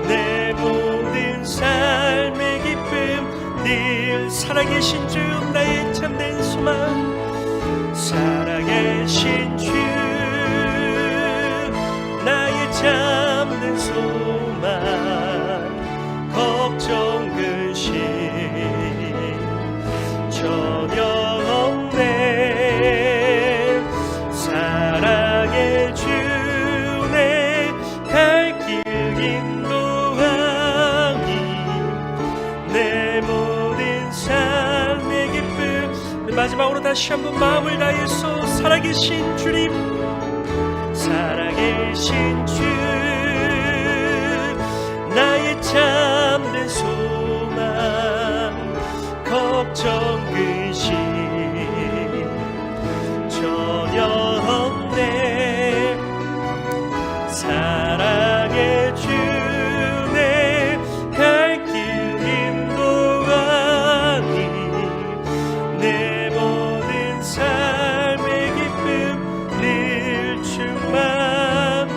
내 모든 삶의 기쁨, 늘 살아계신 주, 나의 참된 소망, 살아계신 주, 나의 참된 소망, 걱정 근심 전혀 없네. 사랑해 주네. 갈 길 인도하니 내 모든 삶의 기쁨. 마지막으로 다시 한번 마음을 다해서 살아계신 주님, 살아계신 주, 나의 참된 소망, 걱정 근심 전혀 없네. 사랑해 주네. 갈 길 인도하니 내 모든 삶의 기쁨 늘 충만.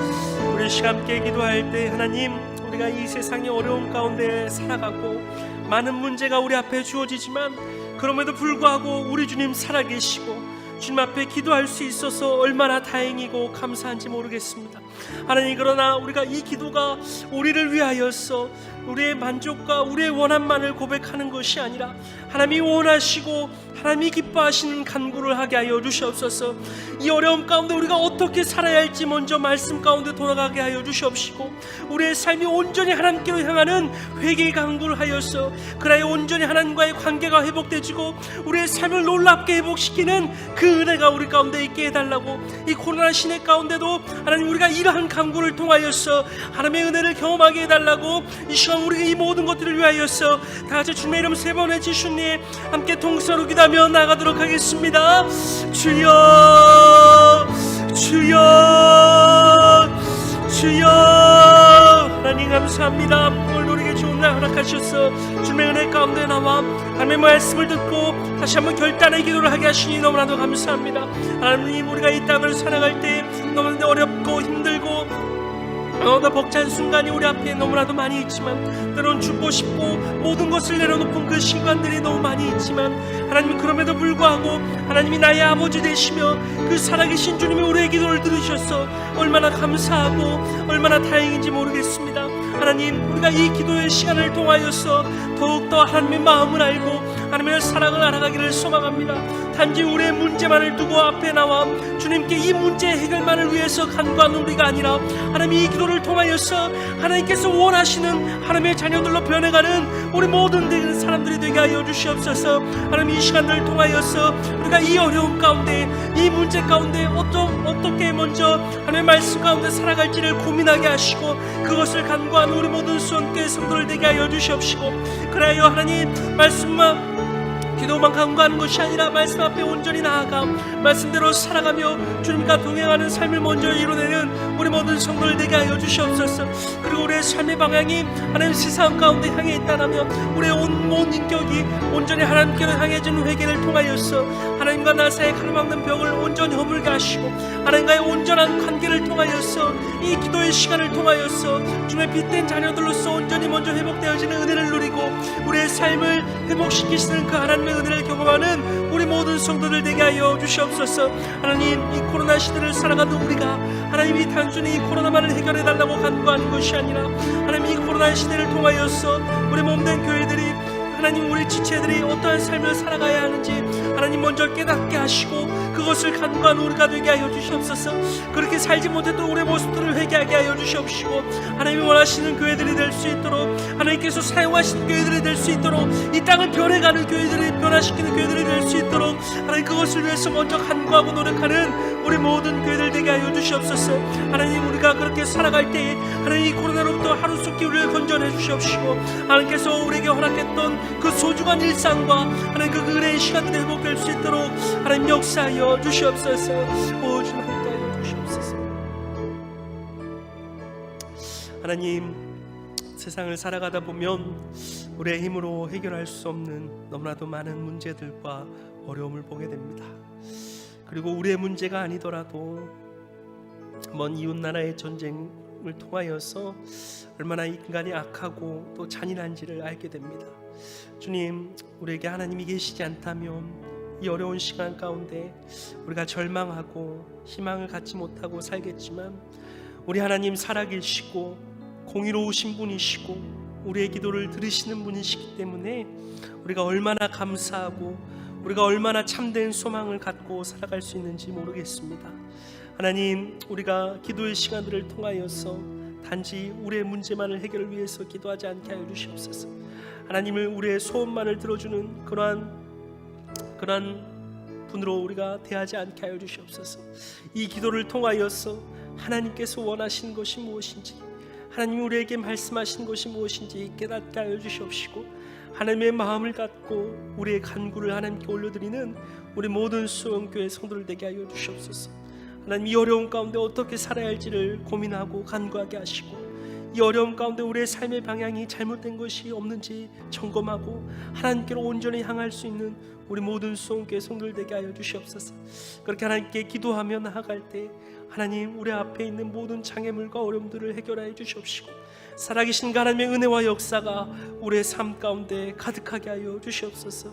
우리 시간 함께 기도할 때 하나님, 우리가 이 세상의 어려움 가운데 살아가고 많은 문제가 우리 앞에 주어지지만 그럼에도 불구하고 우리 주님 살아계시고 주님 앞에 기도할 수 있어서 얼마나 다행이고 감사한지 모르겠습니다. 하나님, 그러나 우리가 이 기도가 우리를 위하여서 우리의 만족과 우리의 원함만을 고백하는 것이 아니라 하나님이 원하시고 하나님이 기뻐하시는 간구를 하게 하여 주시옵소서. 이 어려움 가운데 우리가 어떻게 살아야 할지 먼저 말씀 가운데 돌아가게 하여 주시옵시고 우리의 삶이 온전히 하나님께로 향하는 회개의 간구를 하여서 그래야 온전히 하나님과의 관계가 회복되지고 우리의 삶을 놀랍게 회복시키는 그 은혜가 우리 가운데 있게 해달라고, 이 코로나 시대 가운데도 하나님 우리가 이러한 간구를 통하여서 하나님의 은혜를 경험하게 해달라고 이 시간 우리가 이 모든 것들을 위하여서 다 같이 주님의 이름 세 번 외치시니 함께 통성으로 기도하며 나가도록 하겠습니다. 주여, 주여, 주여. 하나님 감사합니다. 오늘 우리에게 좋은 날 허락하셔서 주님의 은혜 가운데 나와 하나님의 말씀을 듣고 다시 한번 결단의 기도를 하게 하시니 너무나도 감사합니다. 하나님, 우리가 이 땅을 살아갈 때 너무나도 어렵고 힘들고 더 벅찬 순간이 우리 앞에 너무나도 많이 있지만, 때론 죽고 싶고 모든 것을 내려놓은 그 시간들이 너무 많이 있지만, 하나님 그럼에도 불구하고 하나님이 나의 아버지 되시며 그 살아계신 주님이 우리의 기도를 들으셔서 얼마나 감사하고 얼마나 다행인지 모르겠습니다. 하나님, 우리가 이 기도의 시간을 통하여서 더욱더 하나님의 마음을 알고 하나님의 사랑을 알아가기를 소망합니다. 단지 우리의 문제만을 두고 앞에 나와 주님께 이 문제 해결만을 위해서 간구하는 우리가 아니라, 하나님 이 기도를 통하여서 하나님께서 원하시는 하나님의 자녀들로 변해가는 우리 모든 사람들이 되게 하여 주시옵소서. 하나님, 이 시간을 통하여서 우리가 이 어려움 가운데, 이 문제 가운데 어떻게 먼저 하나님의 말씀 가운데 살아갈지를 고민하게 하시고, 그것을 간구하는 우리 모든 수원교회 성도를 되게 하여 주시옵시고, 그래야 하나님 말씀만 기도만 간구하는 것이 아니라 말씀 앞에 온전히 나아가 말씀대로 살아가며 주님과 동행하는 삶을 먼저 이뤄내는 우리 모든 성도를 되게 하여 주시옵소서. 그리고 우리의 삶의 방향이 하나님 세상 가운데 향해 있다라면 우리의 온 인격이 온전히 하나님께로 향해지는 회개를 통하여서 하나님과 나 사이에 가로막는 벽을 온전히 허물게 하시고, 하나님과의 온전한 관계를 통하여서 이 기도의 시간을 통하여서 주님의 빛된 자녀들로서 온전히 먼저 회복되어지는 은혜를 누리고 우리의 삶을 회복시키시는 그 하나님의 은혜를 경험하는 우리 모든 성도들 되게 하여 주시옵소서. 하나님, 이 코로나 시대를 살아가는 우리가 하나님이 단순히 이 코로나만을 해결해달라고 간구하는 것이 아니라, 하나님 이 코로나 시대를 통하여서 우리 몸된 교회들이, 하나님 우리 지체들이 어떠한 삶을 살아가야 하는지 하나님 먼저 깨닫게 하시고 그것을 간구하는 우리가 되게 하여 주시옵소서. 그렇게 살지 못했던 우리의 모습들을 회개하게 하여 주시옵시고, 하나님이 원하시는 교회들이 될 수 있도록, 하나님께서 사용하시는 교회들이 될 수 있도록, 이 땅을 변해가는 교회들이, 변화시키는 교회들이 될 수 있도록 하나님 그것을 위해서 먼저 간구하고 노력하는 우리 모든 교회들 되게 하여 주시옵소서. 하나님, 우리가 그렇게 살아갈 때에 하나님 이 코로나로부터 하루속히 우리를 건져내 주시옵시고, 하나님께서 우리에게 허락했던 그 소중한 일상과 하나님 그 은혜의 시간들이 회복될 수 있도록 하나님 역사하여 주시옵소서. 오 주님, 함께하여 주시옵소서. 하나님, 세상을 살아가다 보면 우리의 힘으로 해결할 수 없는 너무나도 많은 문제들과 어려움을 보게 됩니다. 그리고 우리의 문제가 아니더라도 먼 이웃 나라의 전쟁을 통하여서 얼마나 인간이 악하고 또 잔인한지를 알게 됩니다. 주님, 우리에게 하나님이 계시지 않다면 이 어려운 시간 가운데 우리가 절망하고 희망을 갖지 못하고 살겠지만, 우리 하나님 살아계시고 공의로우신 분이시고 우리의 기도를 들으시는 분이시기 때문에 우리가 얼마나 감사하고 우리가 얼마나 참된 소망을 갖고 살아갈 수 있는지 모르겠습니다. 하나님, 우리가 기도의 시간들을 통하여서 단지 우리의 문제만을 해결을 위해서 기도하지 않게 하여 주시옵소서. 하나님을 우리의 소원만을 들어주는 그러한 분으로 우리가 대하지 않게 하여 주시옵소서. 이 기도를 통하여서 하나님께서 원하시는 것이 무엇인지, 하나님이 우리에게 말씀하신 것이 무엇인지 깨닫게 하여 주시옵시고, 하나님의 마음을 갖고 우리의 간구를 하나님께 올려드리는 우리 모든 수원교회 성도들 되게 하여 주시옵소서. 하나님, 이 어려움 가운데 어떻게 살아야 할지를 고민하고 간구하게 하시고, 이 어려움 가운데 우리의 삶의 방향이 잘못된 것이 없는지 점검하고 하나님께로 온전히 향할 수 있는 우리 모든 수원교회 성도들 되게 하여 주시옵소서. 그렇게 하나님께 기도하며 나아갈 때 하나님, 우리 앞에 있는 모든 장애물과 어려움들을 해결하여 주시옵시고, 살아계신 하나님의 은혜와 역사가 우리의 삶 가운데 가득하게 하여 주시옵소서.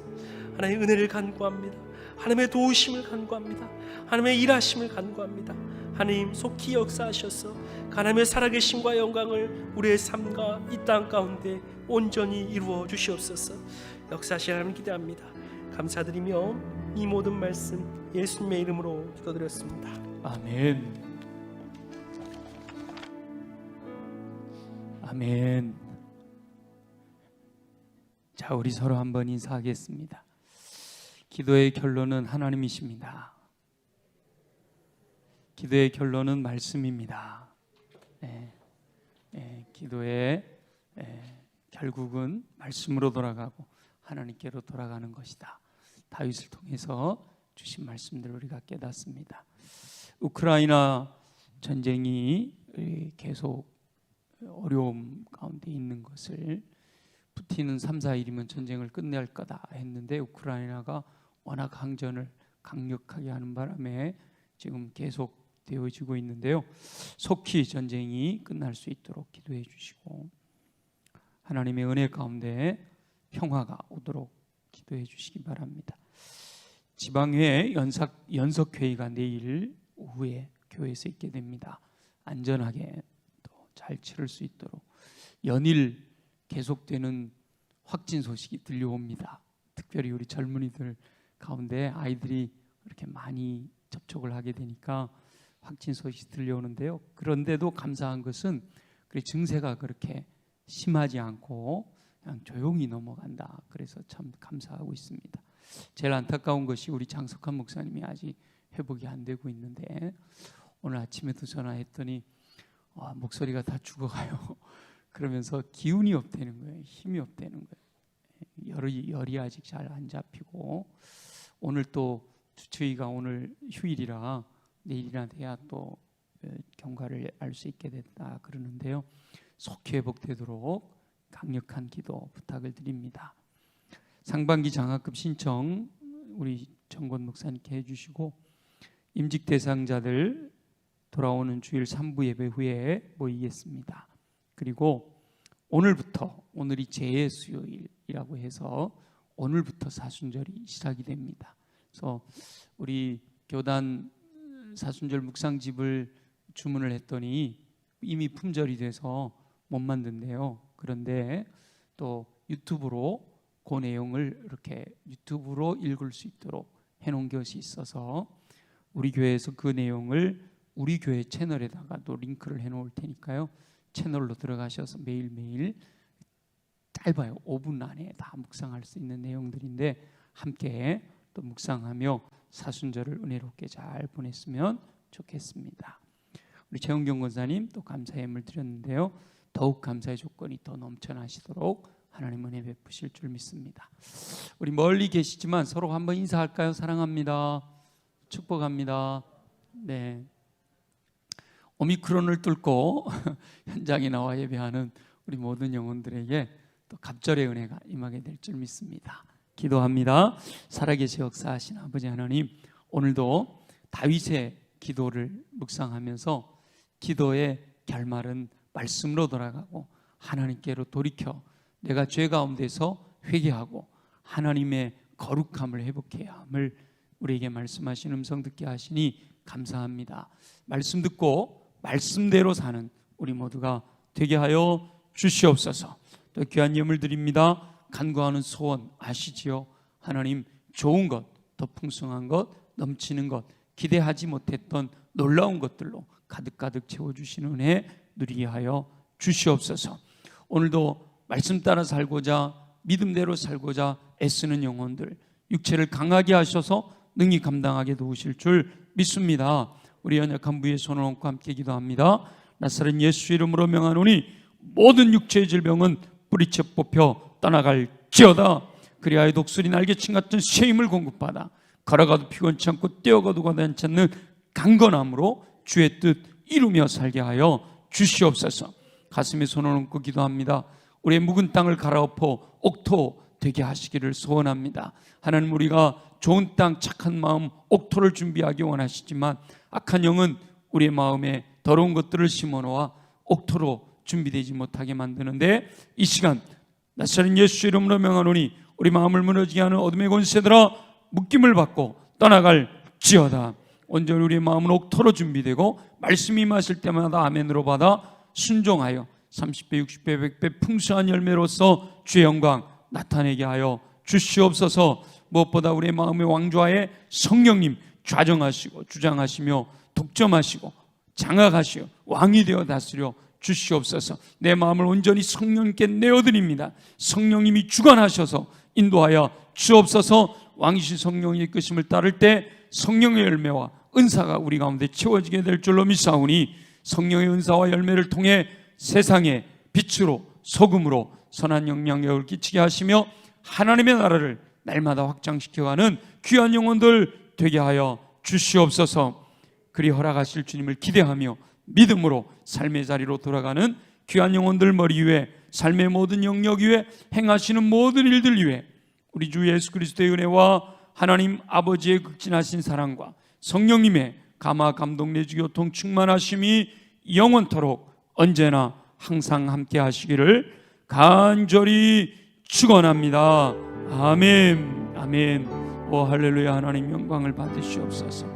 하나님의 은혜를 간구합니다. 하나님의 도우심을 간구합니다. 하나님의 일하심을 간구합니다. 하나님, 속히 역사하셔서 하나님의 살아계심과 영광을 우리의 삶과 이 땅 가운데 온전히 이루어 주시옵소서. 역사하시는 하나님 기대합니다. 감사드리며 이 모든 말씀 예수님의 이름으로 기도드렸습니다. 아멘. 아멘. 자, 우리 서로 한번 인사하겠습니다. 기도의 결론은 하나님이십니다. 기도의 결론은 말씀입니다. 기도의 결국은 말씀으로 돌아가고 하나님께로 돌아가는 것이다. 다윗을 통해서 주신 말씀들을 우리가 깨닫습니다. 우크라이나 전쟁이 계속 어려움 가운데 있는 것을 푸틴은 3, 4일이면 전쟁을 끝낼 거다 했는데 우크라이나가 워낙 항전을 강력하게 하는 바람에 지금 계속 되어지고 있는데요. 속히 전쟁이 끝날 수 있도록 기도해 주시고 하나님의 은혜 가운데 평화가 오도록 기도해 주시기 바랍니다. 지방회 연석회의가 내일 오후에 교회에서 있게 됩니다. 안전하게 또 잘 치를 수 있도록 연일 계속되는 확진 소식이 들려옵니다. 특별히 우리 젊은이들 가운데 아이들이 그렇게 많이 접촉을 하게 되니까 확진 소식이 들려오는데요. 그런데도 감사한 것은 증세가 그렇게 심하지 않고 그냥 조용히 넘어간다. 그래서 참 감사하고 있습니다. 제일 안타까운 것이 우리 장석환 목사님이 아직 회복이 안 되고 있는데 오늘 아침에도 전화했더니 목소리가 다 죽어가요. 그러면서 기운이 없다는 거예요. 힘이 없다는 거예요. 열이 아직 잘 안 잡히고 오늘 또 주치의가 오늘 휴일이라 내일이나 돼야 또 경과를 알 수 있게 됐다 그러는데요. 속히 회복되도록 강력한 기도 부탁을 드립니다. 상반기 장학금 신청 우리 정권 목사님께 해주시고 임직 대상자들 돌아오는 주일 3부 예배 후에 모이겠습니다. 그리고 오늘부터 오늘이 재예수요일이라고 해서 오늘부터 사순절이 시작이 됩니다. 그래서 우리 교단 사순절 묵상집을 주문을 했더니 이미 품절이 돼서 못 만든대요. 그런데 또 유튜브로 그 내용을 이렇게 유튜브로 읽을 수 있도록 해놓은 것이 있어서 우리 교회에서 그 내용을 우리 교회 채널에다가 또 링크를 해놓을 테니까요. 채널로 들어가셔서 매일매일 짧아요. 5분 안에 다 묵상할 수 있는 내용들인데 함께 또 묵상하며 사순절을 은혜롭게 잘 보냈으면 좋겠습니다. 우리 최은경 권사님 또 감사의 예물 드렸는데요. 더욱 감사의 조건이 더 넘쳐나시도록 하나님 은혜 베푸실 줄 믿습니다. 우리 멀리 계시지만 서로 한번 인사할까요? 사랑합니다. 축복합니다. 네. 오미크론을 뚫고 현장에 나와 예배하는 우리 모든 영혼들에게 또 갑절의 은혜가 임하게 될 줄 믿습니다. 기도합니다. 살아계시 역사하신 아버지 하나님, 오늘도 다윗의 기도를 묵상하면서 기도의 결말은 말씀으로 돌아가고 하나님께로 돌이켜 내가 죄 가운데서 회개하고 하나님의 거룩함을 회복해야 함을 우리에게 말씀하신 음성 듣게 하시니 감사합니다. 말씀 듣고 말씀대로 사는 우리 모두가 되게 하여 주시옵소서. 또 귀한 예물 드립니다. 간구하는 소원 아시지요? 하나님 좋은 것, 더 풍성한 것, 넘치는 것, 기대하지 못했던 놀라운 것들로 가득가득 채워주시는 은혜 누리게 하여 주시옵소서. 오늘도 말씀 따라 살고자 믿음대로 살고자 애쓰는 영혼들 육체를 강하게 하셔서 능히 감당하게 도우실 줄 믿습니다. 우리 연약한 부의 손을 얹고 함께 기도합니다. 나사렛 예수 이름으로 명하노니 모든 육체의 질병은 뿌리채 뽑혀 떠나갈지어다. 그리하여 독수리 날개친 같은 새 힘을 공급받아 걸어가도 피곤치 않고 뛰어가도 가다치 않는 강건함으로 주의 뜻 이루며 살게 하여 주시옵소서. 가슴에 손을 얹고 기도합니다. 우리의 묵은 땅을 갈아엎어 옥토 되게 하시기를 소원합니다. 하나님, 우리가 좋은 땅, 착한 마음, 옥토를 준비하기 원하시지만 악한 영은 우리의 마음에 더러운 것들을 심어놓아 옥토로 준비되지 못하게 만드는데, 이 시간 나사렛 예수 이름으로 명하노니 우리 마음을 무너지게 하는 어둠의 권세들아 묶임을 받고 떠나갈지어다. 온전히 우리의 마음은 옥토로 준비되고 말씀이 임하실 때마다 아멘으로 받아 순종하여 30배, 60배, 100배 풍성한 열매로서 주의 영광 나타내게 하여 주시옵소서. 무엇보다 우리의 마음의 왕좌에 성령님 좌정하시고 주장하시며 독점하시고 장악하시어 왕이 되어 다스려 주시옵소서. 내 마음을 온전히 성령님께 내어드립니다. 성령님이 주관하셔서 인도하여 주옵소서. 왕이신 성령의 이끄심을 따를 때 성령의 열매와 은사가 우리 가운데 채워지게 될 줄로 믿사오니 성령의 은사와 열매를 통해 세상의 빛으로 소금으로 선한 영향력을 끼치게 하시며 하나님의 나라를 날마다 확장시켜가는 귀한 영혼들 되게 하여 주시옵소서. 그리 허락하실 주님을 기대하며 믿음으로 삶의 자리로 돌아가는 귀한 영혼들 머리 위에 삶의 모든 영역 위에 행하시는 모든 일들 위에 우리 주 예수 그리스도의 은혜와 하나님 아버지의 극진하신 사랑과 성령님의 감화 감동 내주 교통 충만하심이 영원토록 언제나 항상 함께 하시기를 간절히 축원합니다. 아멘. 아멘. 오 할렐루야. 하나님 영광을 받으시옵소서.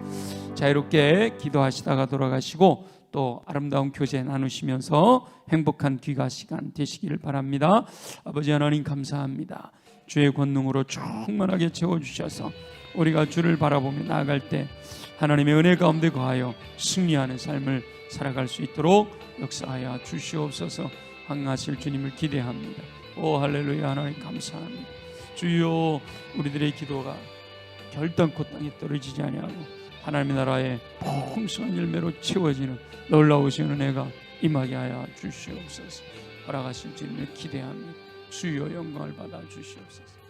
자유롭게 기도하시다가 돌아가시고 또 아름다운 교제 나누시면서 행복한 귀가 시간 되시기를 바랍니다. 아버지 하나님 감사합니다. 주의 권능으로 충만하게 채워주셔서 우리가 주를 바라보며 나아갈 때 하나님의 은혜 가운데 거하여 승리하는 삶을 살아갈 수 있도록 역사하여 주시옵소서. 항하실 주님을 기대합니다. 오 할렐루야. 하나님 감사합니다. 주여 우리들의 기도가 결단코 땅에 떨어지지 아니하고 하나님의 나라의 풍성한 열매로 채워지는 놀라우신 은혜가 임하게 하여 주시옵소서. 허락하실 주님을 기대합니다. 주여 영광을 받아 주시옵소서.